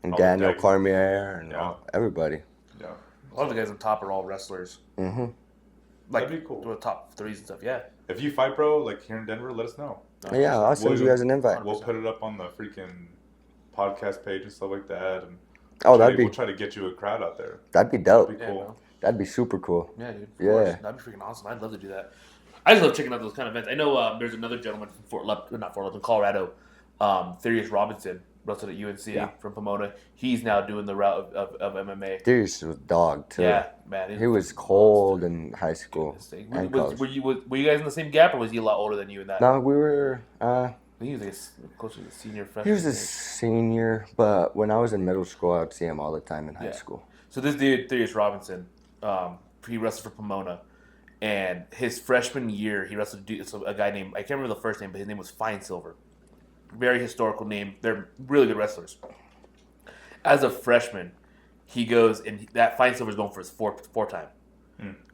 And Daniel Cormier and everybody. Yeah. A lot of the guys on top are all wrestlers. Mm-hmm. Like, that'd be cool. The top threes and stuff, yeah. If you fight, bro, like here in Denver, let us know. Yeah, I'll send you guys an invite. 100%. We'll put it up on the freaking podcast page and stuff like that. And Oh, that'd be We'll try to get you a crowd out there. that'd be dope. That'd be Yeah, cool. bro. That'd be super cool. Yeah, dude. Of Yeah. course. That'd be freaking awesome. I'd love to do that. I just love checking out those kind of events. I know there's another gentleman from not Fort Lupton, Colorado, Therius Robinson, wrestled at UNC from Pomona. He's now doing the route of MMA. Darius was dog too. Yeah, man. He was cold in high school and college. Were you guys in the same gap, or was he a lot older than you in that? No, we were. I think he was like closer to the senior freshman. He was a senior, but when I was in middle school, I'd see him all the time in high school. So this dude, Therius Robinson, he wrestled for Pomona, and his freshman year, he wrestled a guy named, I can't remember the first name, but his name was Fine Silver. Very historical name. They're really good wrestlers. As a freshman, he goes, and that Fine Silver's going for his four time.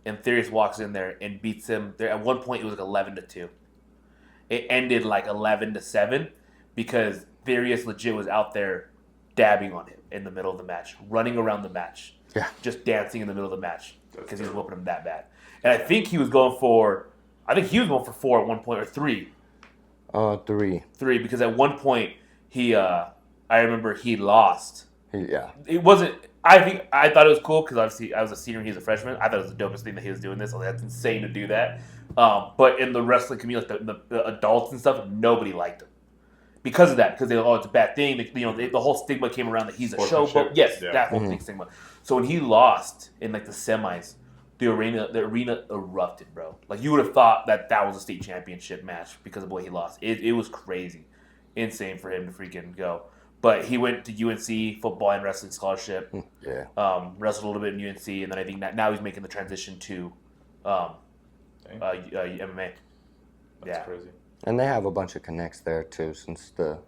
And Therius walks in there and beats him. There at one point, it was like 11-2. It ended like 11-7 because Therius legit was out there dabbing on him in the middle of the match, running around the match, just dancing in the middle of the match because he was whooping him that bad. And I think he was going for 4 at one point, or 3. 3. 3, because at one point I remember he lost. Yeah. It wasn't. I thought it was cool because obviously I was a senior and he was a freshman. I thought it was the dopest thing that he was doing this. I was like, that's insane to do that. But in the wrestling community, like the adults and stuff, nobody liked him because of that. Because they it's a bad thing. The whole stigma came around that he's a showboat. Yes, that whole big stigma. So when he lost in like the semis, the arena erupted, bro. Like you would have thought that was a state championship match because of the way he lost. It was crazy, insane for him to freaking go. But he went to UNC football and wrestling scholarship. Yeah. Wrestled a little bit in UNC, and then I think now he's making the transition to MMA. That's crazy. And they have a bunch of connects there too, since the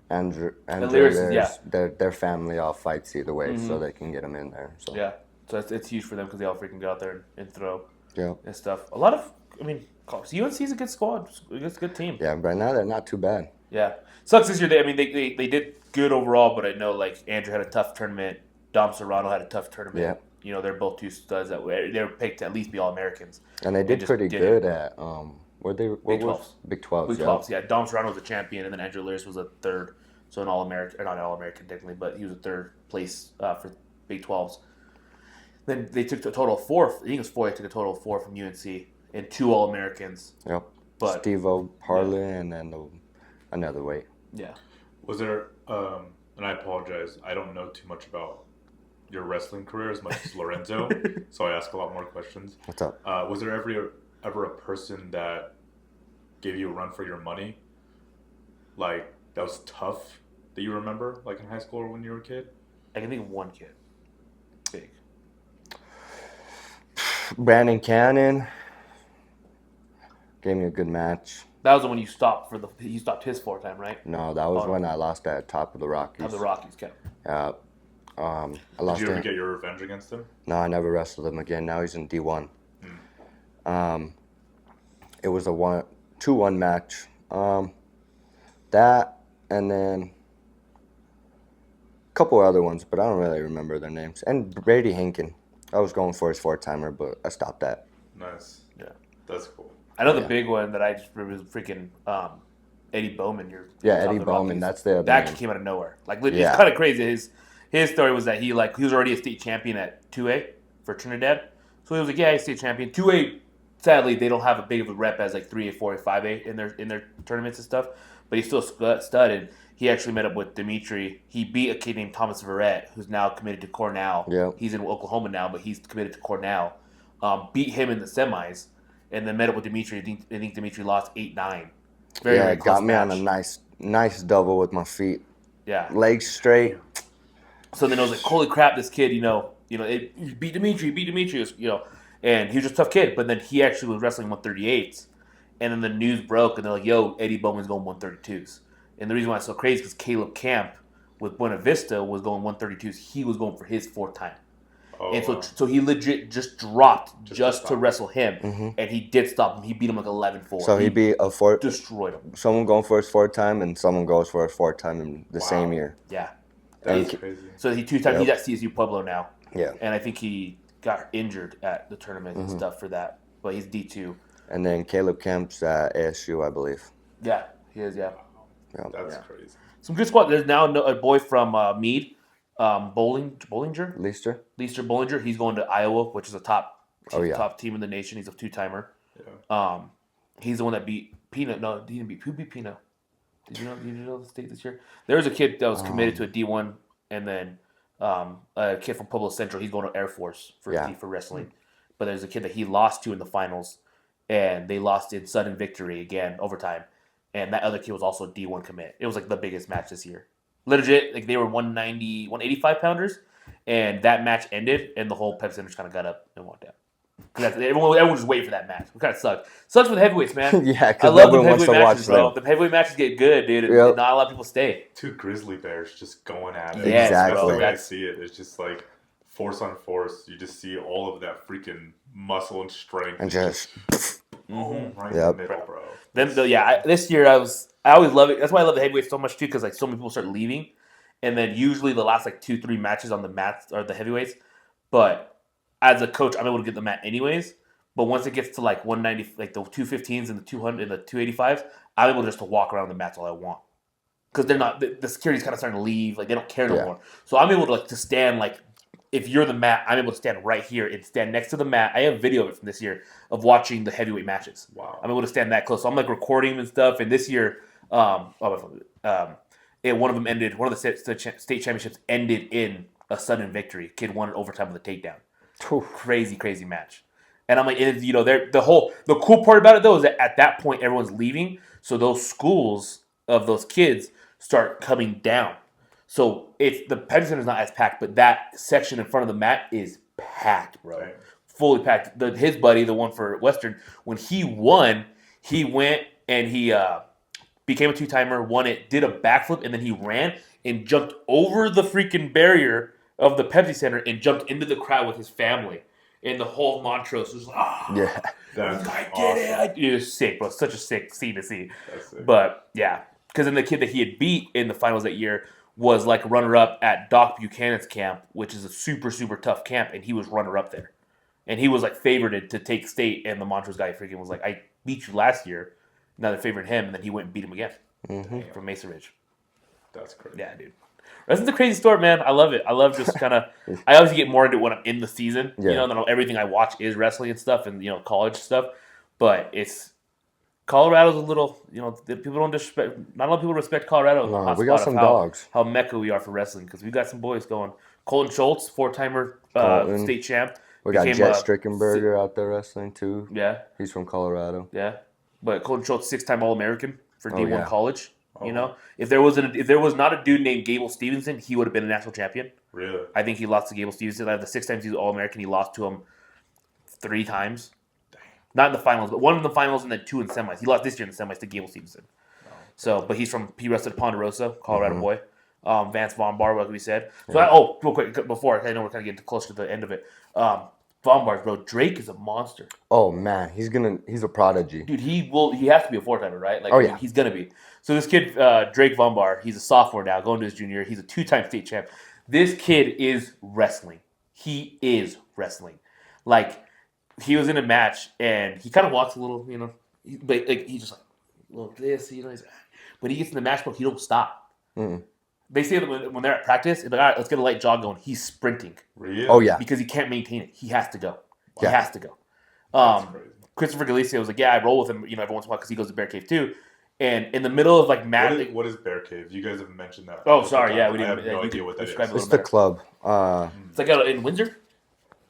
Andrew their family all fights either way, so they can get them in there. So. Yeah, so it's huge for them because they all freaking go out there and throw and stuff. A lot of, UNC is a good squad. It's a good team. Yeah, right now they're not too bad. Yeah, sucks this year. They did good overall, but I know like Andrew had a tough tournament. Dom Serrano had a tough tournament. Yeah. They're both two studs that they were picked to at least be All-Americans. And they did pretty good at Big 12s. Big 12s, yeah. Dom Serrano was a champion, and then Andrew Lyris was a third, so an All-American, or not an All-American technically, but he was a third place for Big 12s. Then they took a total of 4. I think it was 4. They took a total of 4 from UNC and 2 All-Americans. Yep. But Steve-O, Parlin, and then another weight. Yeah. Was there? And I apologize, I don't know too much about your wrestling career as much as Lorenzo, so I ask a lot more questions. What's up? Was there ever a person that gave you a run for your money, like that was tough, that you remember, like in high school or when you were a kid? I can think of one kid. Big. Brandon Cannon gave me a good match. That was the one you stopped he stopped his 4 time, right? No, that was when I lost at Top of the Rockies. Of the Rockies, okay. Yeah. I lost. Did you ever get your revenge against him? No, I never wrestled him again. Now he's in D1. It was a 2-1 match. That and then a couple other ones, but I don't really remember their names. And Brady Hinken. I was going for his 4-timer, but I stopped that. Nice. Yeah. That's cool. I know the big one that I just remember was freaking Eddie Bowman. Eddie Bowman. That's the other that name. came out of nowhere. Like it's kind of crazy. His story was that he was already a state champion at 2A for Trinidad. So he was like, yeah, he's state champion. 2A, sadly, they don't have a big of a rep as like 3A, 4A, 5A in their tournaments and stuff. But he's still studded. He actually met up with Dimitri. He beat a kid named Thomas Verrett, who's now committed to Cornell. Yeah. He's in Oklahoma now, but he's committed to Cornell. Beat him in the semis, and then met up with Dimitri. I think Dimitri lost 8-9. Very it got me on a nice double with my feet. Yeah. Legs straight. So then I was like, holy crap, this kid, he beat Dimitri, and he was just a tough kid. But then he actually was wrestling 138s. And then the news broke, and they're like, yo, Eddie Bowman's going 132s. And the reason why it's so crazy is because Caleb Camp with Buena Vista was going 132s. He was going for his 4th time. Oh, and so he legit just dropped just to wrestle him. And he did stop him. He beat him like 11-4. So he beat a 4. Destroyed him. Someone going for his 4th time, and someone goes for his 4th time in the same year. Yeah. That's crazy. So he 2 times. He's at CSU Pueblo now. Yeah. And I think he got injured at the tournament and stuff for that. But he's D2. And then Caleb Kemp's at ASU, I believe. Yeah, he is, yeah. That's crazy. Some good squad. There's now a boy from Meade, Bollinger. Leister. Bollinger. He's going to Iowa, which is a top team in the nation. He's a 2-timer. Yeah. He's the one that beat Peanut. No, he didn't beat. Who beat Peanut? Did you know the state this year? There was a kid that was committed to a D1, and then a kid from Pueblo Central. He's going to Air Force for wrestling. But there's a kid that he lost to in the finals, and they lost in sudden victory again, overtime. And that other kid was also a D1 commit. It was like the biggest match this year. Legit, like they were 185 pounders, and that match ended, and the whole Pep Center just kind of got up and walked out. Everyone was just waiting for that match. It kind of sucked. Sucks with heavyweights, man. Yeah, I love the heavyweight matches, bro. The heavyweight matches get good, dude. Yep. Not a lot of people stay. 2 grizzly bears just going at it. Yes, exactly. That's bro. the way I see it. It's just like force on force. You just see all of that freaking muscle and strength. And just... right in the middle, bro. Then, this year I always love it. That's why I love the heavyweights so much too, because like so many people start leaving, and then usually the last like 2-3 matches on the mats are the heavyweights. But as a coach, I'm able to get the mat anyways. But once it gets to like 190, like the 215s and the 200 and the 285s, I'm able just to walk around the mats all I want, because they're not the security's kind of starting to leave. Like they don't care no more. So I'm able to like to stand like. If you're the mat, I'm able to stand right here and stand next to the mat. I have video of it from this year of watching the heavyweight matches. Wow. I'm able to stand that close. So I'm like recording and stuff. And this year, one of them ended. One of the state championships ended in a sudden victory. Kid won in overtime with a takedown. Crazy match. And I'm like, the cool part about it though is that at that point everyone's leaving, so those schools of those kids start coming down. So the Penn Center is not as packed, but that section in front of the mat is packed, bro. Right. Fully packed. His buddy, the one for Western, when he won, he went and he became a 2-timer, won it, did a backflip, and then he ran and jumped over the freaking barrier of the Pepsi Center and jumped into the crowd with his family. And the whole Montrose was like, Yeah. That's it. It was sick, bro. Such a sick scene to see. That's sick. But, yeah. Because then the kid that he had beat in the finals that year was like runner-up at Doc Buchanan's camp, which is a super, super tough camp, and he was runner-up there. And he was like favored to take state, and the Montrose guy freaking was like, I beat you last year. Now they favored him, and then he went and beat him again from Mesa Ridge. That's crazy. Yeah, dude. Wrestling's a crazy sport, man. I love it. I love just kind of. I obviously get more into it when I'm in the season. Yeah. Then everything I watch is wrestling and stuff, and college stuff. But it's Colorado's a little. People don't disrespect. Not a lot of people respect Colorado. No, we got some dogs. How mecca we are for wrestling, because we got some boys going. Colton Schultz, 4-timer state champ. We got Jet Strickenberger out there wrestling too. Yeah, he's from Colorado. Yeah, but Colton Schultz, 6-time All-American for D1 college. Oh. If there was not a dude named Gable Stevenson, he would have been a national champion. Really? I think he lost to Gable Stevenson. Out of the 6 times he was All-American, he lost to him 3 times. Dang. Not in the finals, but 1 in the finals and then 2 in semis. He lost this year in the semis to Gable Stevenson. Oh. So, but he wrestled Ponderosa, Colorado boy. Vance Von Bar, like we said. So, real quick, before, I know we're kind of getting close to the end of it. Von Bar, bro, Drake is a monster. Oh, man, he's a prodigy. Dude, he has to be a 4-timer, right? He's going to be. So this kid, Drake Von Bar, he's a sophomore now, going to his junior year. He's a 2-time state champ. This kid is wrestling. He is wrestling. Like, he was in a match, and he kind of walks a little, but he's just like, look this, but he gets in the match, but he don't stop. Mm. They say that when they're at practice, they're like, all right, let's get a light jog going. He's sprinting. Really? Oh, yeah. Because he can't maintain it. He has to go. He Yeah. has to go. Christopher Galicia was like, yeah, I roll with him, every once in a while because he goes to Bear Cave too. And in the middle of match, what is Bear Cave? You guys have mentioned that. Oh, sorry, yeah, we I didn't. have no idea what that is. It's the club. It's like in Windsor.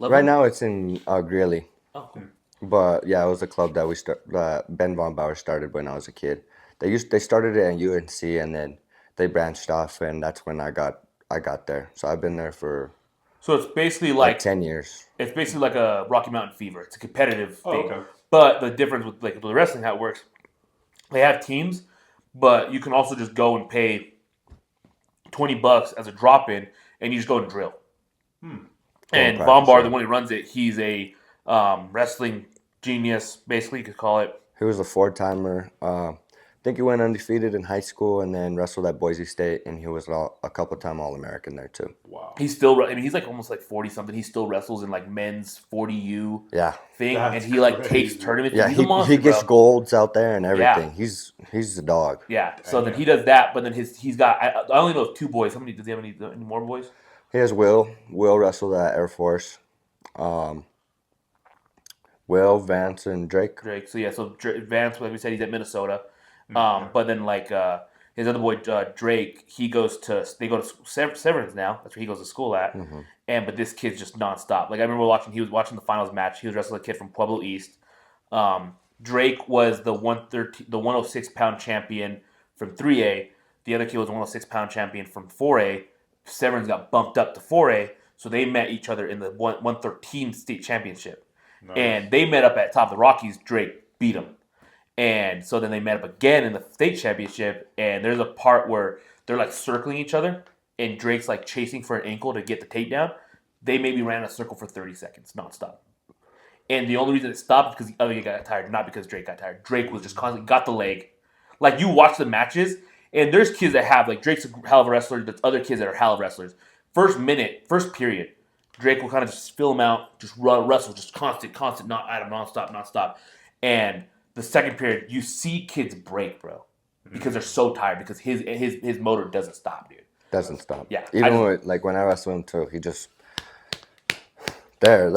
Right now, it's in Greeley. Oh, cool. But yeah, it was a club that Ben Von Bauer started when I was a kid. They started it at UNC, and then they branched off, and that's when I got there. So I've been there for. So it's basically like 10 years. It's basically like a Rocky Mountain Fever. It's a competitive thing. Okay. But the difference with the wrestling, how it works, they have teams, but you can also just go and pay $20 as a drop-in, and you just go and drill. And Von Bar, the one who runs it, he's a wrestling genius, basically, you could call it. He was a 4-timer. I think he went undefeated in high school and then wrestled at Boise State, and he was a couple-time All-American there too. Wow. He's still, he's like almost like 40-something. He still wrestles in like men's 40U thing, That's and he like crazy. takes tournaments. Yeah, he's a monster, he gets bro. golds out there and everything. Yeah. He's a dog. Yeah, so then he does that, but then he's got, I only know 2 boys. How many, does he have any more boys? He has Will. Will wrestled at Air Force. Will, Vance, and Drake. Drake. So yeah, so Vance, like we said, he's at Minnesota. Yeah. But then like his other boy Drake, they go to Severance now. That's where he goes to school at. And but this kid's just nonstop. Like I remember watching, he was watching the finals match. He was wrestling a kid from Pueblo East. Drake was the 106-pound champion from 3A. The other kid was a 106-pound champion from 4A. Severance got bumped up to 4A, so they met each other in the 113 state championship. Nice. And they met up at top of the Rockies. Drake beat him. And so then they met up again in the state championship. And there's a part where they're like circling each other. And Drake's like chasing for an ankle to get the takedown. They maybe ran a circle for 30 seconds nonstop. And the only reason it stopped is because the other guy got tired, not because Drake got tired. Drake was just constantly got the leg. Like you watch the matches, and there's kids that have like Drake's a hell of a wrestler. There's other kids that are hell of wrestlers. First period, Drake will kind of just fill him out, just wrestle, just constant, not Adam, nonstop. And the second period, you see kids break, bro, because they're so tired because his motor doesn't stop, dude. Doesn't stop. Yeah. Even when I wrestle him too, he just there.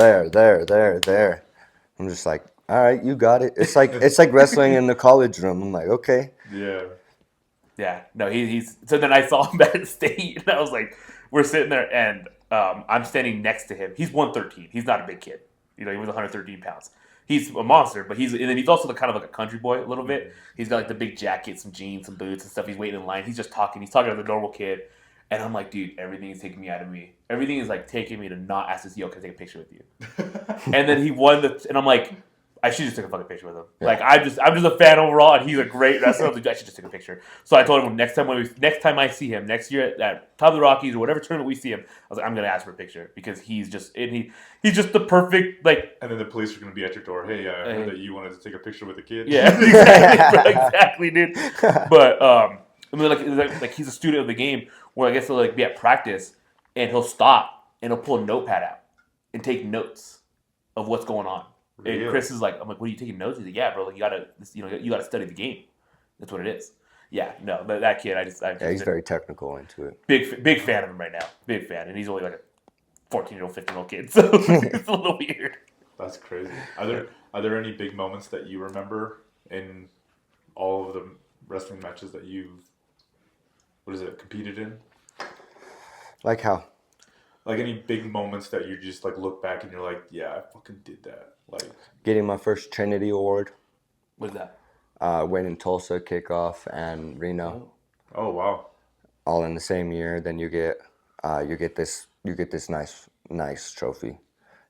I'm just like, all right, you got it. It's like wrestling in the college room. I'm like, okay. Yeah. Yeah. No, he's. So then I saw him at state, and I was like, we're sitting there, and I'm standing next to him. He's 113. He's not a big kid. He was 113 pounds. He's a monster, but he's also the kind of like a country boy a little bit. He's got like the big jacket, some jeans, some boots and stuff. He's waiting in line. He's just talking. He's talking to the normal kid. And I'm like, dude, everything is taking me out of me. Everything is like taking me to not ask this, yo, can I take a picture with you? And then he won and I'm like, I should just take a fucking picture with him. Yeah. Like I'm just a fan overall, and he's a great wrestler. I was like, I should just take a picture. So I told him next time I see him next year at top of the Rockies or whatever tournament we see him, I was like, I'm gonna ask for a picture because he's just the perfect like. And then the police are gonna be at your door. Hey, I heard that you wanted to take a picture with a kid. Yeah, exactly, dude. But I mean, like he's a student of the game. Where I guess he'll like be at practice and he'll stop and he'll pull a notepad out and take notes of what's going on. Really? And Chris is like, I'm like, what are you taking notes? He's like, yeah, bro, like you gotta study the game. That's what it is. Yeah, no, but that kid, he's very technical into it. Big fan of him right now. Big fan, and he's only like a 14-year-old, 15-year-old kid, so it's a little weird. That's crazy. Are there any big moments that you remember in all of the wrestling matches that you've competed in? Like how? Like any big moments that you just like look back and you're like, yeah, I fucking did that. Like getting my first Trinity Award. What is that? Winning Tulsa kickoff and Reno. Oh wow! All in the same year. Then you get this nice trophy.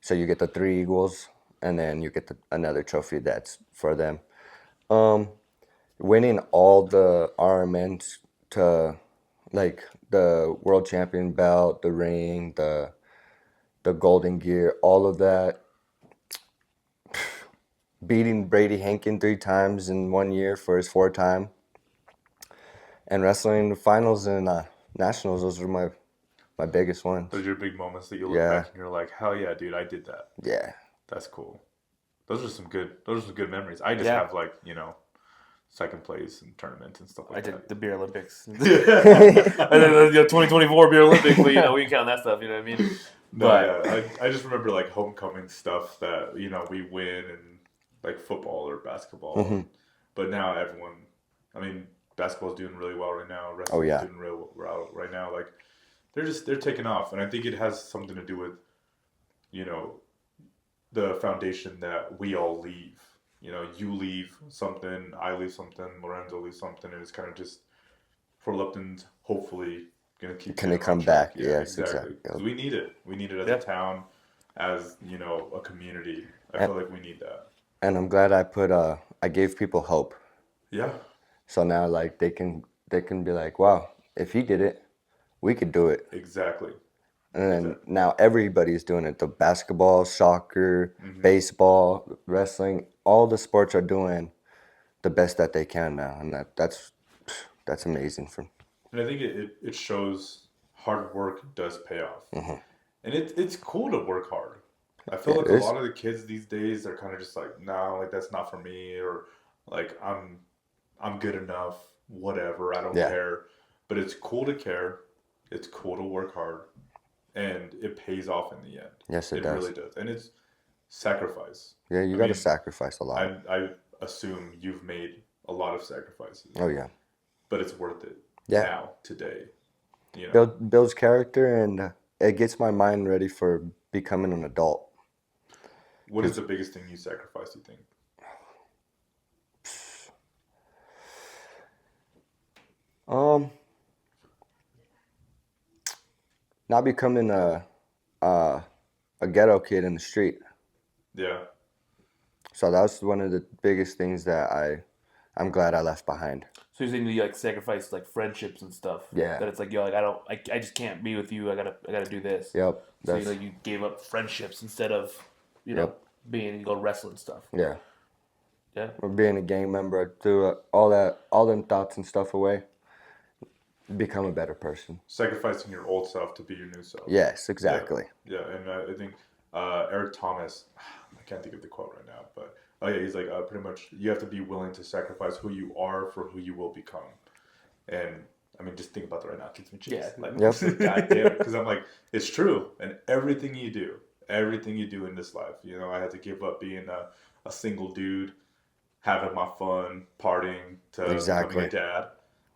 So you get the 3 Eagles, and then you get another trophy that's for them. Winning all the RMNs to like the world champion belt, the ring, the golden gear, all of that. Beating Brady Hankin 3 times in 1 year for his 4th time. And wrestling the finals and nationals, those were my biggest ones. Those are your big moments that you look back and you're like, hell yeah, dude, I did that. Yeah. That's cool. Those are some good memories. I just have like, second place in tournaments and stuff like that. I did the Beer Olympics. And then 2024 Beer Olympics, but we can count that stuff, you know what I mean? I just remember like homecoming stuff that, we win and like football or basketball. Mm-hmm. But now basketball's doing really well right now. Wrestling's doing real well right now. Like they're taking off. And I think it has something to do with, the foundation that we all leave. You leave something, I leave something, Lorenzo leaves something, and it's kind of just for Lupton's hopefully going to keep. Can it come back? Yeah, yes, exactly. Because we need it. We need it as a town, as a community. I feel like we need that. And I'm glad I gave people hope. Yeah. So now like they can be like, wow, if he did it, we could do it. Exactly. And then now everybody's doing it. The basketball, soccer, baseball, wrestling, all the sports are doing the best that they can now. And that's amazing. And I think it shows hard work does pay off. Mm-hmm. And it's cool to work hard. I feel like a lot of the kids these days are kind of just like, no, like that's not for me, or like I'm good enough, whatever, I don't care. But it's cool to care. It's cool to work hard. and it pays off in the end. Yes, it It does. really does, and it's sacrifice. Yeah, you got to sacrifice a lot. I assume you've made a lot of sacrifices. Oh yeah. But it's worth it. Yeah. Now, today, you know. Builds character, and it gets my mind ready for becoming an adult. What is the biggest thing you sacrificed, you think? Not becoming a ghetto kid in the street. Yeah. So that's one of the biggest things that I'm glad I left behind. So you're saying you like sacrifice like friendships and stuff. Yeah. That it's like yo, like I just can't be with you. I gotta do this. Yep. So you gave up friendships instead of being go wrestling stuff. Yeah. Yeah. Or being a gang member, I threw all them thoughts and stuff away. Become a better person. Sacrificing your old self to be your new self. Yes, exactly. Yeah, and I think Eric Thomas, I can't think of the quote right now, but he's like pretty much you have to be willing to sacrifice who you are for who you will become. And I mean, just think about that right now. It gets me chills. Yeah. Like, Yep. God damn it, because I'm like, it's true. And everything you do in this life, I had to give up being a single dude, having my fun, partying to becoming a dad.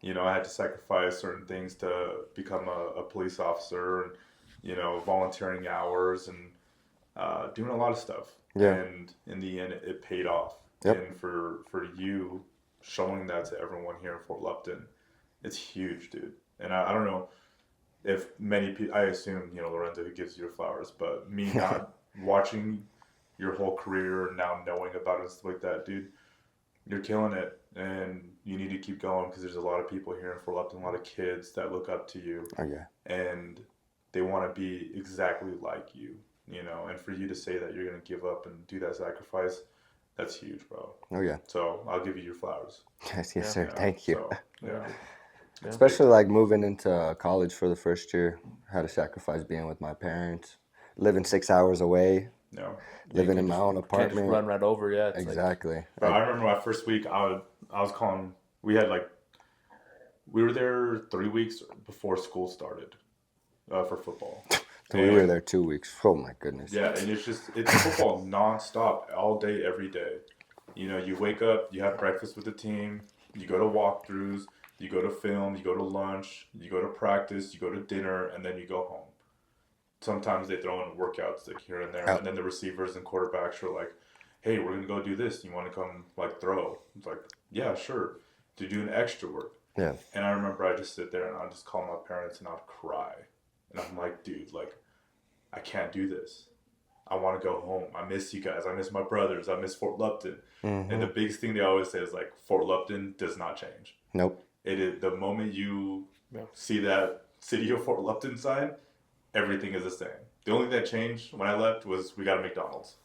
I had to sacrifice certain things to become a police officer and, volunteering hours and doing a lot of stuff. Yeah. And in the end, it paid off. Yep. And for you showing that to everyone here in Fort Lupton, it's huge, dude. And I don't know if many people, I assume, Lorenzo gives you your flowers, but me not watching your whole career and now knowing about it and stuff like that, dude, you're killing it. And you need to keep going because there's a lot of people here in Fort Lupton, a lot of kids that look up to you. Oh yeah. And they want to be exactly like you, and for you to say that you're going to give up and do that sacrifice, that's huge, bro. Oh yeah. So I'll give you your flowers. Yes, sir. Thank you. So, yeah. Especially like moving into college for the first year, I had to sacrifice being with my parents, living 6 hours away, living in my own apartment. Can't just run right over, yeah. Exactly. Bro, I remember my first week, I was calling. We were there 3 weeks before school started for football. We were there 2 weeks. Oh my goodness. Yeah, and it's football nonstop, all day, every day. You wake up, you have breakfast with the team, you go to walkthroughs, you go to film, you go to lunch, you go to practice, you go to dinner, and then you go home. Sometimes they throw in workouts like here and there, and then the receivers and quarterbacks are like, hey, we're going to go do this. You want to come throw? It's like, yeah, sure. To do an extra work. Yeah. And I remember I just sit there and I'd just call my parents and I'd cry. And I'm like, dude, I can't do this. I want to go home. I miss you guys. I miss my brothers. I miss Fort Lupton. Mm-hmm. And the biggest thing they always say is Fort Lupton does not change. Nope. It is the moment you see that City of Fort Lupton sign, everything is the same. The only thing that changed when I left was we got a McDonald's.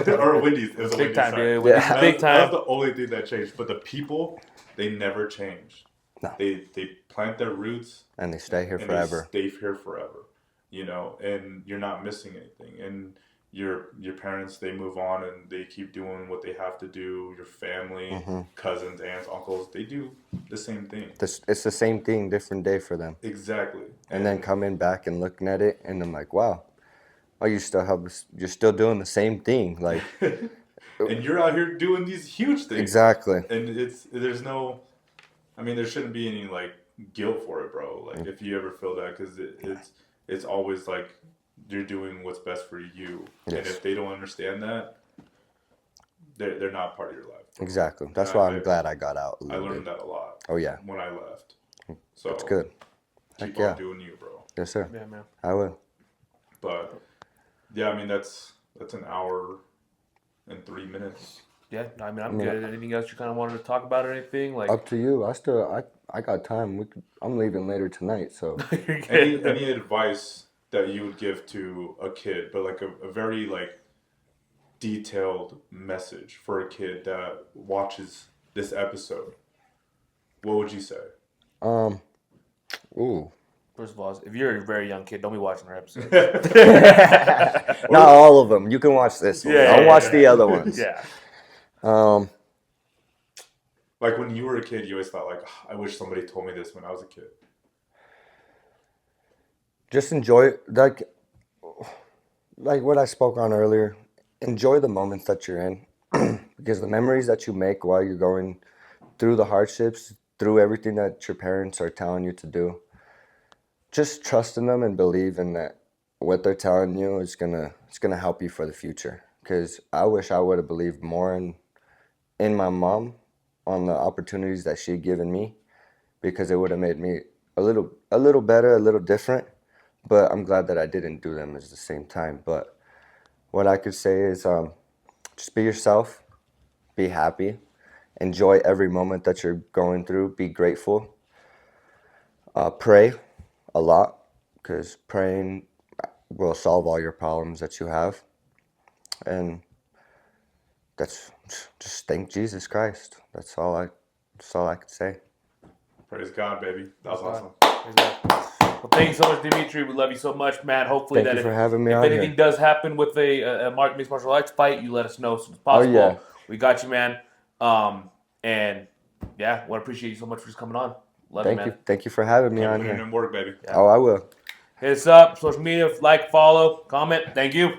Or a Wendy's. It was a big Wendy's time, sign. dude. Yeah. Big time. That was the only thing that changed. But the people, they never change. No. They plant their roots. And they stay here forever. They stay here forever. And you're not missing anything. And your parents, they move on and they keep doing what they have to do. Your family, cousins, aunts, uncles, they do the same thing. It's the same thing, different day for them. Exactly. And then coming back and looking at it, and I'm like, wow, you're still doing the same thing, and you're out here doing these huge things. Exactly. And there shouldn't be any guilt for it, bro. If you ever feel that, because it's always you're doing what's best for you. Yes. And if they don't understand that, they're not part of your life. Exactly. That's why I'm glad I got out. I learned that a lot. Oh yeah. When I left. So that's good. Keep on doing you, bro. Yes, sir. Yeah, man. I will. But yeah, that's an hour and 3 minutes. Yeah, I'm good. Anything else you kind of wanted to talk about or anything? Up to you. I got time. I'm leaving later tonight, so. any advice that you would give to a kid, but a very detailed message for a kid that watches this episode? What would you say? Ooh. First of all, if you're a very young kid, don't be watching our episodes. Not all of them. You can watch this one. I'll watch the other ones. Yeah. When you were a kid, you always thought I wish somebody told me this when I was a kid. just enjoy, like what I spoke on earlier. Enjoy the moments that you're in, because the memories that you make while you're going through the hardships, through everything that your parents are telling you to do, just trust in them and believe in that what they're telling you is gonna help you for the future. Because I wish I would have believed more in my mom, on the opportunities that she'd given me, because it would have made me a little better, a little different. But I'm glad that I didn't do them at the same time. But what I could say is, just be yourself, be happy, enjoy every moment that you're going through, be grateful, pray a lot, because praying will solve all your problems that you have. And that's just thank Jesus Christ. That's all I could say. Praise God, baby. That was awesome. Well, thank you so much, Dimitri. We love you so much, man. Hopefully, Thank you for having me if on anything here. does happen with a mixed martial arts fight, you let us know as soon as possible. Oh, yeah. We got you, man. And yeah, well, I appreciate you so much for just coming on. Love you, man. Thank you for having me Keep on putting here. in work, baby. Yeah. Oh, I will. Hit us up, social media, like, follow, comment. Thank you.